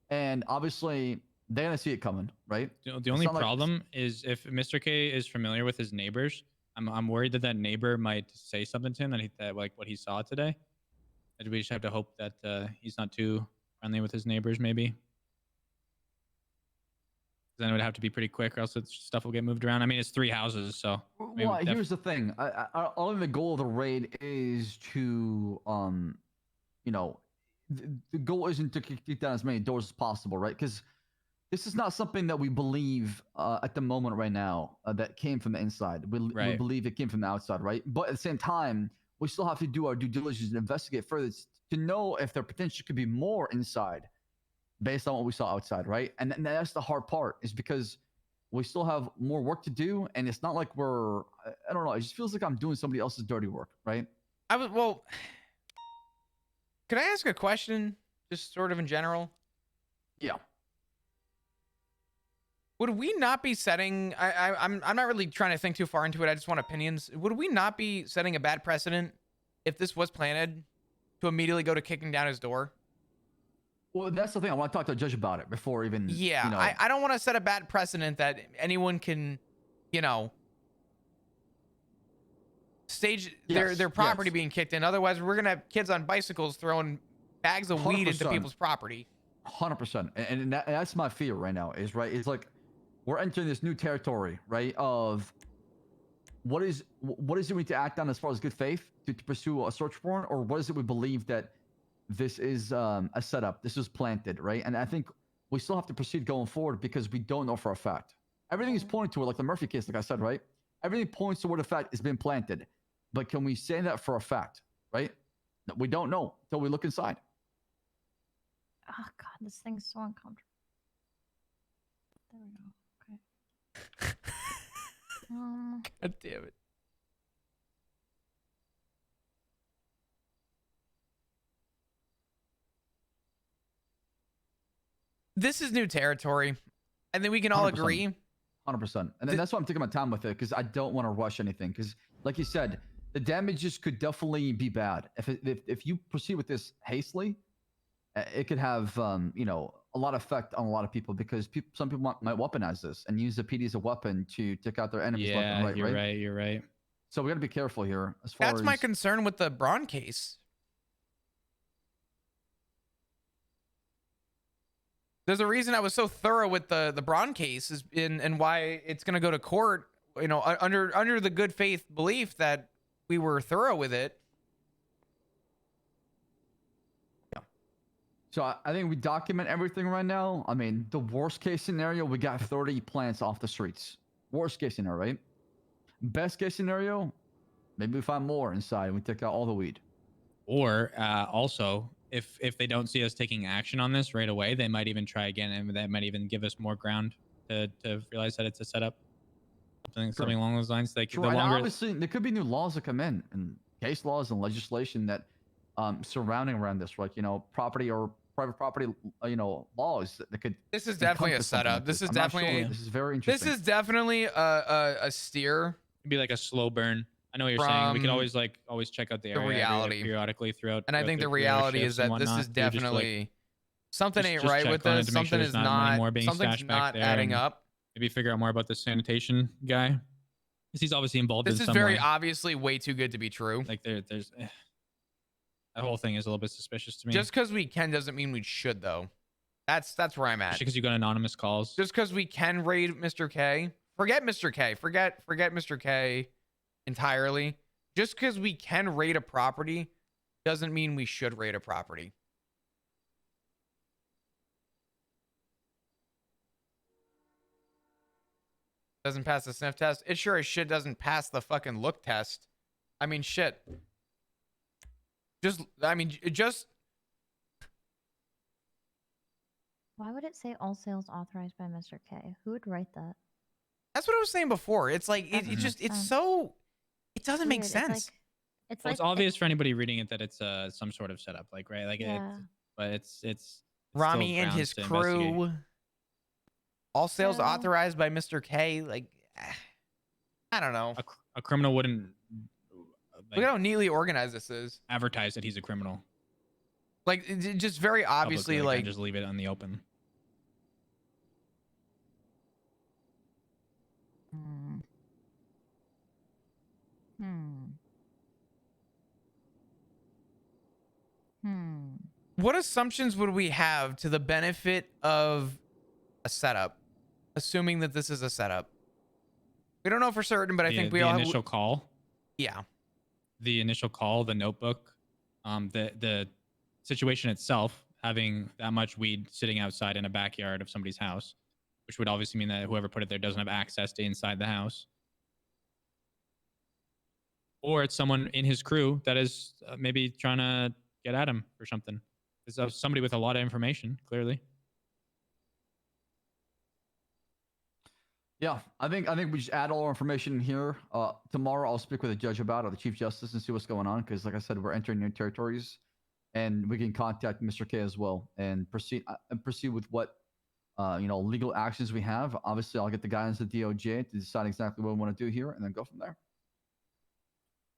Speaker 1: and obviously they're gonna see it coming, right?
Speaker 4: The only
Speaker 1: not like-
Speaker 4: problem is if Mr. K is familiar with his neighbors, I'm worried that that neighbor might say something to him that like what he saw today. And we just have to hope that he's not too friendly with his neighbors, maybe. 'Cause then it would have to be pretty quick, or else stuff will get moved around. I mean, it's 3 houses, so. I mean,
Speaker 1: Well, here's the thing. Only the goal of the raid is to, you know, the goal isn't to kick down as many doors as possible, right? Because this is not something that we believe at the moment right now that came from the inside. We
Speaker 4: Right.
Speaker 1: believe it came from the outside, right? But at the same time, we still have to do our due diligence and investigate further to know if there potentially could be more inside based on what we saw outside, right? And that's the hard part, is because we still have more work to do, and it's not like I don't know, it just feels like I'm doing somebody else's dirty work, right?
Speaker 2: well, could I ask a question, just sort of in general?
Speaker 1: Yeah.
Speaker 2: Would we not be setting? I'm not really trying to think too far into it. I just want opinions. Would we not be setting a bad precedent if this was planted to immediately go to kicking down his door?
Speaker 1: Well, that's the thing. I want to talk to a judge about it before even.
Speaker 2: Yeah,
Speaker 1: You know,
Speaker 2: I don't want to set a bad precedent that anyone can, you know, stage their property being kicked in. Otherwise, we're gonna have kids on bicycles throwing bags of weed into
Speaker 1: 100%.
Speaker 2: people's property.
Speaker 1: 100%. And that's my fear right now. Is right. It's like we're entering this new territory, right? Of what is it we need to act on as far as good faith to pursue a search warrant, or what is it we believe that this is a setup, this is planted, right? And I think we still have to proceed going forward because we don't know for a fact. Everything is pointing to it, like the Murphy case, like I said, right? Everything points to where the fact has been planted, but can we say that for a fact, right? We don't know until we look inside.
Speaker 3: Oh god, this thing's so uncomfortable. There we go. Okay.
Speaker 2: God damn it. This is new territory. I think we can all
Speaker 1: 100%.
Speaker 2: agree.
Speaker 1: 100%. And then that's why I'm taking my time with it, because I don't want to rush anything. Because, like you said, the damages could definitely be bad. If you proceed with this hastily, it could have you know, a lot of effect on a lot of people, because some people might weaponize this and use the PD as a weapon to take out their enemies left and right.
Speaker 4: You're
Speaker 1: right.
Speaker 4: right. You're right.
Speaker 1: So we got to be careful here. As far
Speaker 2: That's
Speaker 1: as
Speaker 2: my concern with the Braun case. There's a reason I was so thorough with the Braun case is and why it's going to go to court, you know, under the good faith belief that we were thorough with it.
Speaker 1: So I think we document everything right now. I mean, the worst case scenario, we got 30 plants off the streets. Worst case scenario, right? Best case scenario, maybe we find more inside and we take out all the weed.
Speaker 4: Or also, if they don't see us taking action on this right away, they might even try again, and that might even give us more ground to realize that it's a setup. Something along those lines. Like
Speaker 1: Sure.
Speaker 4: the
Speaker 1: And
Speaker 4: longer,
Speaker 1: obviously, there could be new laws that come in, and case laws and legislation that surrounding around this, like, you know, property or private property, you know, laws that could.
Speaker 2: This is definitely a
Speaker 1: encompass something
Speaker 2: setup.
Speaker 1: like
Speaker 2: This is
Speaker 1: I'm not sure.
Speaker 2: definitely
Speaker 1: This is very
Speaker 2: this
Speaker 1: interesting.
Speaker 2: is definitely a steer.
Speaker 4: it'd be like a slow burn. I know what you're saying. We could
Speaker 2: from
Speaker 4: always check out the
Speaker 2: the
Speaker 4: area
Speaker 2: reality.
Speaker 4: periodically throughout.
Speaker 2: And I
Speaker 4: throughout
Speaker 2: think the
Speaker 4: their
Speaker 2: reality
Speaker 4: shifts
Speaker 2: is
Speaker 4: and
Speaker 2: that this
Speaker 4: whatnot.
Speaker 2: is
Speaker 4: We would just, like,
Speaker 2: definitely something ain't
Speaker 4: just
Speaker 2: right
Speaker 4: check
Speaker 2: with
Speaker 4: on it
Speaker 2: this.
Speaker 4: to make sure
Speaker 2: Something
Speaker 4: there's
Speaker 2: is
Speaker 4: not money
Speaker 2: not
Speaker 4: more being
Speaker 2: something's
Speaker 4: stashed back
Speaker 2: not
Speaker 4: there,
Speaker 2: adding
Speaker 4: and
Speaker 2: up.
Speaker 4: maybe figure out more about the sanitation guy, because he's obviously involved
Speaker 2: This
Speaker 4: in
Speaker 2: is
Speaker 4: some
Speaker 2: very
Speaker 4: way.
Speaker 2: obviously way too good to be true.
Speaker 4: Like there's that whole thing is a little bit suspicious to me.
Speaker 2: Just because we can doesn't mean we should, though. That's where I'm at.
Speaker 4: Because you got anonymous calls.
Speaker 2: Just because we can raid Mr. K, forget Mr. K, forget Mr. K entirely. Just because we can raid a property doesn't mean we should raid a property. Doesn't pass the sniff test. It sure as shit doesn't pass the fucking look test. I mean, shit. Just
Speaker 3: Why would it say all sales authorized by Mr. K? Who would write that?
Speaker 2: that's what I was saying before. It's like it
Speaker 3: Doesn't
Speaker 2: just
Speaker 3: make
Speaker 2: it's
Speaker 3: sense.
Speaker 2: so it doesn't make
Speaker 3: Weird.
Speaker 2: sense.
Speaker 3: It's
Speaker 4: Well,
Speaker 3: like
Speaker 4: it's obvious for anybody reading it that it's some sort of setup, like, right? Like
Speaker 3: Yeah.
Speaker 4: but it's
Speaker 2: Rami
Speaker 4: still
Speaker 2: and
Speaker 4: grounds
Speaker 2: his
Speaker 4: to investigate.
Speaker 2: crew. All sales
Speaker 3: So-
Speaker 2: authorized by Mr. K. Like, I don't know.
Speaker 4: A criminal wouldn't
Speaker 2: Look at how neatly organized this is.
Speaker 4: advertise that he's a criminal.
Speaker 2: Like, it just very obviously,
Speaker 4: publicly,
Speaker 2: like,
Speaker 4: just leave it on the open.
Speaker 3: Hmm.
Speaker 2: what assumptions would we have to the benefit of a setup, assuming that this is a setup? We don't know for certain, but I think we
Speaker 4: the
Speaker 2: all
Speaker 4: initial call.
Speaker 2: Yeah.
Speaker 4: The initial call, the notebook, the situation itself, having that much weed sitting outside in a backyard of somebody's house, which would obviously mean that whoever put it there doesn't have access to inside the house. Or it's someone in his crew that is maybe trying to get at him for something. It's somebody with a lot of information, clearly.
Speaker 1: Yeah, I think we just add all our information in here. Tomorrow I'll speak with the judge about it, or the chief justice, and see what's going on. Because, like I said, we're entering new territories, and we can contact Mr. K as well and proceed with what you know, legal actions we have. Obviously, I'll get the guidance of DOJ to decide exactly what we want to do here, and then go from there.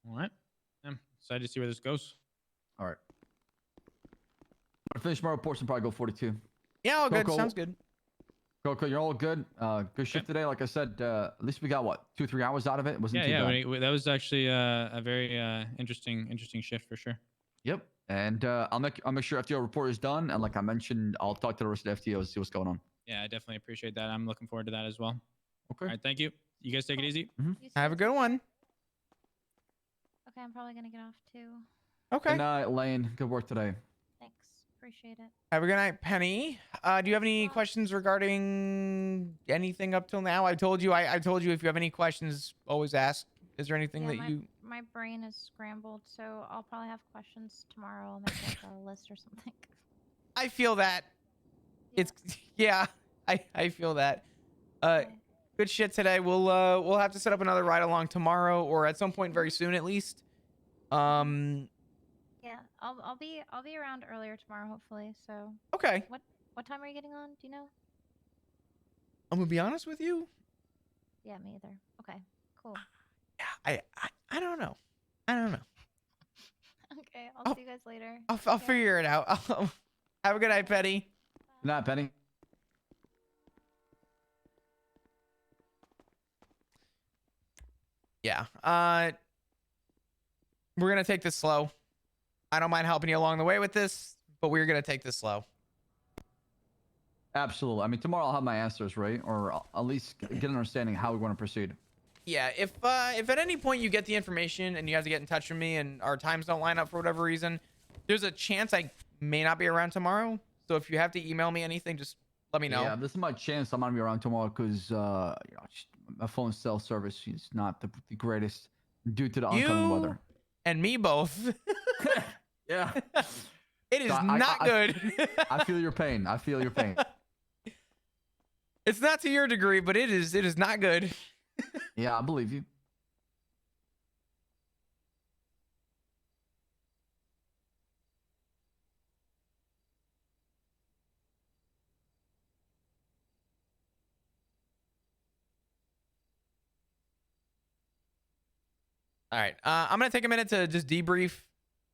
Speaker 4: All right. I'm excited to see where this goes.
Speaker 1: All right. I finish my reports and probably go 42.
Speaker 2: Yeah, all good.
Speaker 1: Coco.
Speaker 2: Sounds good.
Speaker 1: Coco, you're all good. Good shift today. Like I said, at least we got what 2-3 hours out of it. It wasn't too bad.
Speaker 4: That was actually a very interesting shift for sure.
Speaker 1: Yep. And I'll make sure FTO report is done. And like I mentioned, I'll talk to the rest of the FTOs, see what's going on.
Speaker 4: Yeah, I definitely appreciate that. I'm looking forward to that as well.
Speaker 1: Okay.
Speaker 4: All right, thank you. You guys take it easy.
Speaker 3: You
Speaker 2: Have a
Speaker 3: too.
Speaker 2: good one.
Speaker 3: Okay, I'm probably gonna get off too.
Speaker 2: Okay.
Speaker 1: Good night, Lane. Good work today.
Speaker 3: Thanks. Appreciate it.
Speaker 2: Have a good night, Penny. Do you have any questions regarding anything up till now? I told you if you have any questions, always ask. Is there anything
Speaker 3: Yeah,
Speaker 2: that you...
Speaker 3: my brain is scrambled, so I'll probably have questions tomorrow. I'll make like a list or something.
Speaker 2: I feel that.
Speaker 3: Yeah.
Speaker 2: It's yeah, I feel that.
Speaker 3: Okay.
Speaker 2: Good shit today. We'll have to set up another ride along tomorrow or at some point very soon at least.
Speaker 3: Yeah, I'll be around earlier tomorrow, hopefully. So
Speaker 2: Okay.
Speaker 3: what time are you getting on? Do you know?
Speaker 2: I'm gonna be honest with you.
Speaker 3: Yeah, me either. Okay, cool.
Speaker 2: Yeah, I don't know. I don't know.
Speaker 3: Okay, I'll see you guys later.
Speaker 2: I'll
Speaker 3: Okay.
Speaker 2: figure it out. Have a good night, Penny.
Speaker 1: Good night, Penny.
Speaker 2: Yeah. We're gonna take this slow. I don't mind helping you along the way with this, but we're gonna take this slow.
Speaker 1: Absolutely. I mean, tomorrow I'll have my answers, right? Or I'll at least get an understanding how we want to proceed.
Speaker 2: Yeah, if at any point you get the information and you have to get in touch with me and our times don't line up for whatever reason, there's a chance I may not be around tomorrow. So if you have to email me anything, just let me know.
Speaker 1: Yeah, this is my chance. I'm gonna be around tomorrow because my phone cell service is not the greatest due to the oncoming weather.
Speaker 2: And me both.
Speaker 1: Yeah.
Speaker 2: It is
Speaker 1: So
Speaker 2: not good.
Speaker 1: I feel your pain. I feel your pain.
Speaker 2: It's not to your degree, but it is not good.
Speaker 1: Yeah, I believe you.
Speaker 2: All right. I'm going to take a minute to just debrief,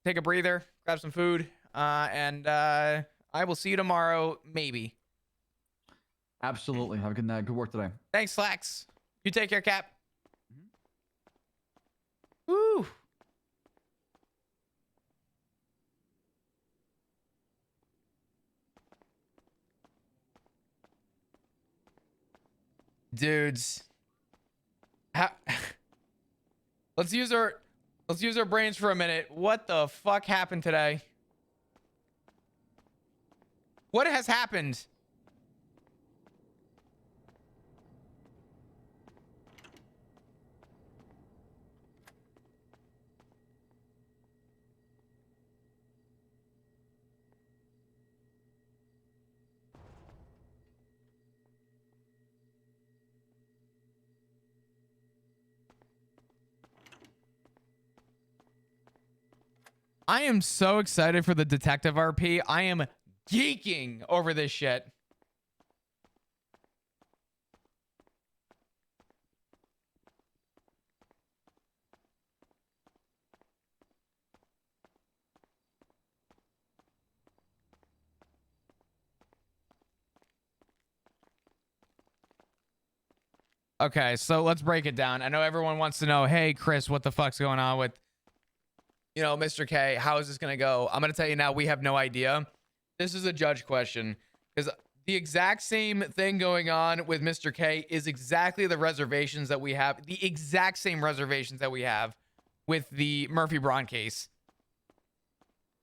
Speaker 2: take a breather, grab some food, and I will see you tomorrow, maybe.
Speaker 1: Absolutely. Have a good night. Good work today.
Speaker 2: Thanks, Slacks. You take care, Cap. Woo. Dudes. Let's use our brains for a minute. What the fuck happened today? What has happened? I am so excited for the detective RP. I am geeking over this shit. Okay, so let's break it down. I know everyone wants to know, hey, Chris, what the fuck's going on with, Mr. K? How is this going to go? I'm going to tell you now, we have no idea. This is a judge question because the exact same thing going on with Mr. K is exactly the reservations that we have, the exact same reservations that we have with the Murphy Braun case.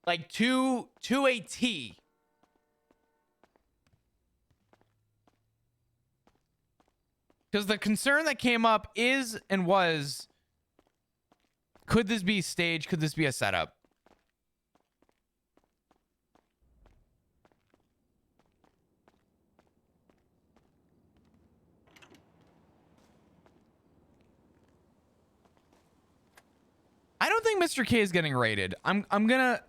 Speaker 2: Like to a T. Because the concern that came up is and was, could this be staged? Could this be a setup? I don't think Mr. K is getting raided. I'm gonna...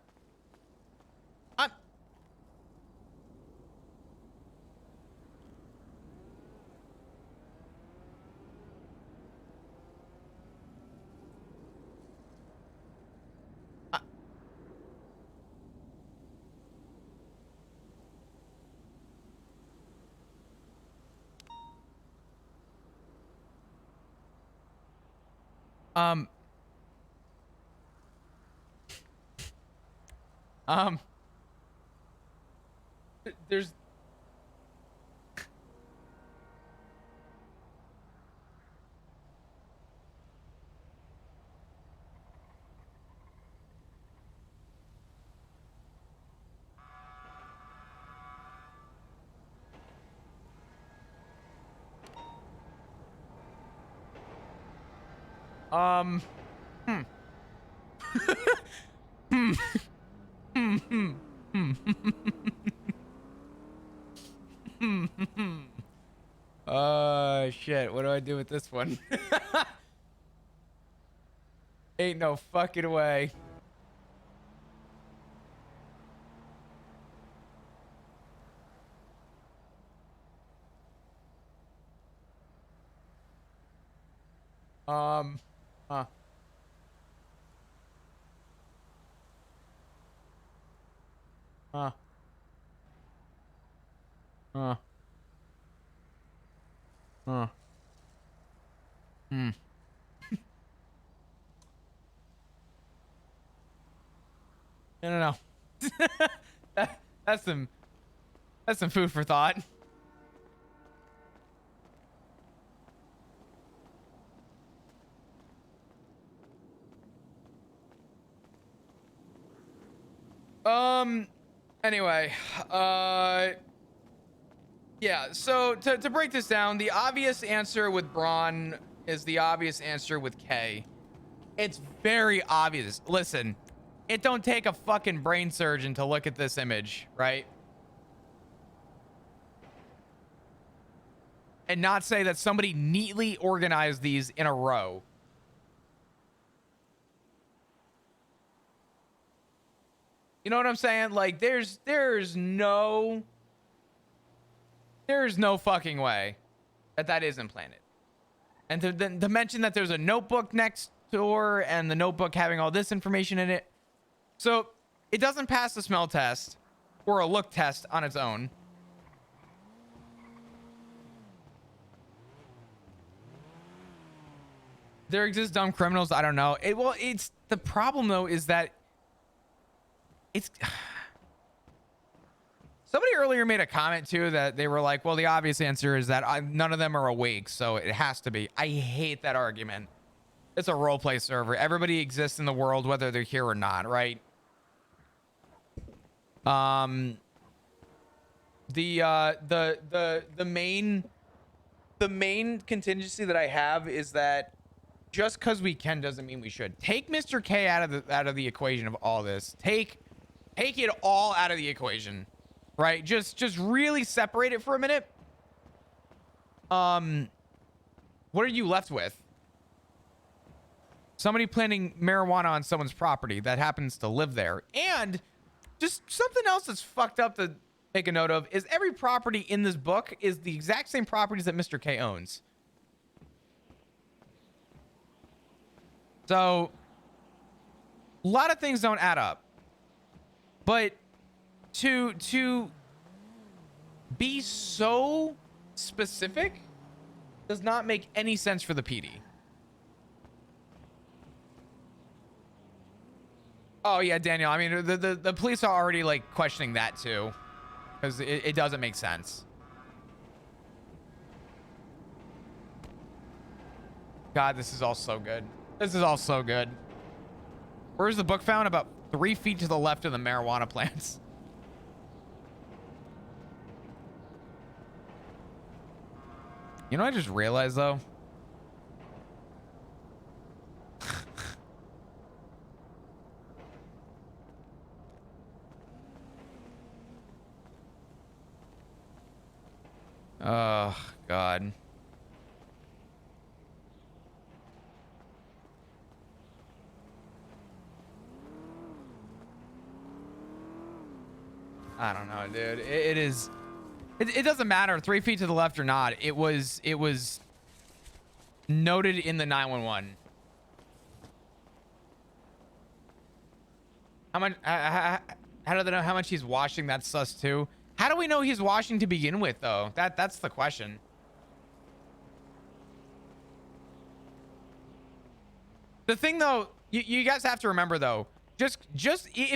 Speaker 2: Um. There's. Hmm. Hmm. Hmm. Hmm. Hmm. Hmm. Hmm. Shit. What do I do with this one? Ain't no fucking way. Huh. Huh. Huh. Huh. Hmm. I don't know. That's some food for thought. Anyway, yeah, so to break this down, the obvious answer with Braun is the obvious answer with K. It's very obvious. Listen, it don't take a fucking brain surgeon to look at this image, right? And not say that somebody neatly organized these in a row. You know what I'm saying? Like, there's no fucking way that isn't planted. And to mention that there's a notebook next door and the notebook having all this information in it. So it doesn't pass the smell test or a look test on its own. There exist dumb criminals. I don't know. It's the problem though is that it's somebody earlier made a comment too that they were like, well, the obvious answer is that none of them are awake, so it has to be. I hate that argument. It's a roleplay server. Everybody exists in the world, whether they're here or not, right? The main contingency that I have is that just because we can doesn't mean we should. Take Mr. K out of the equation of all this. Take it all out of the equation, right? Just really separate it for a minute. What are you left with? Somebody planting marijuana on someone's property that happens to live there. And just something else that's fucked up to make a note of is every property in this book is the exact same properties that Mr. K owns. So a lot of things don't add up. But to be so specific does not make any sense for the PD. Oh yeah, Daniel. I mean, the police are already like questioning that too, because it doesn't make sense. God, this is all so good. This is all so good. Where's the book found? About 3 feet to the left of the marijuana plants. You know what I just realized though? Oh, God. I don't know, dude. It doesn't matter 3 feet to the left or not. It was noted in the 911. How much? How do they know how much he's washing? That's sus too. How do we know he's washing to begin with, though? That's the question. The thing though, you guys have to remember though, just if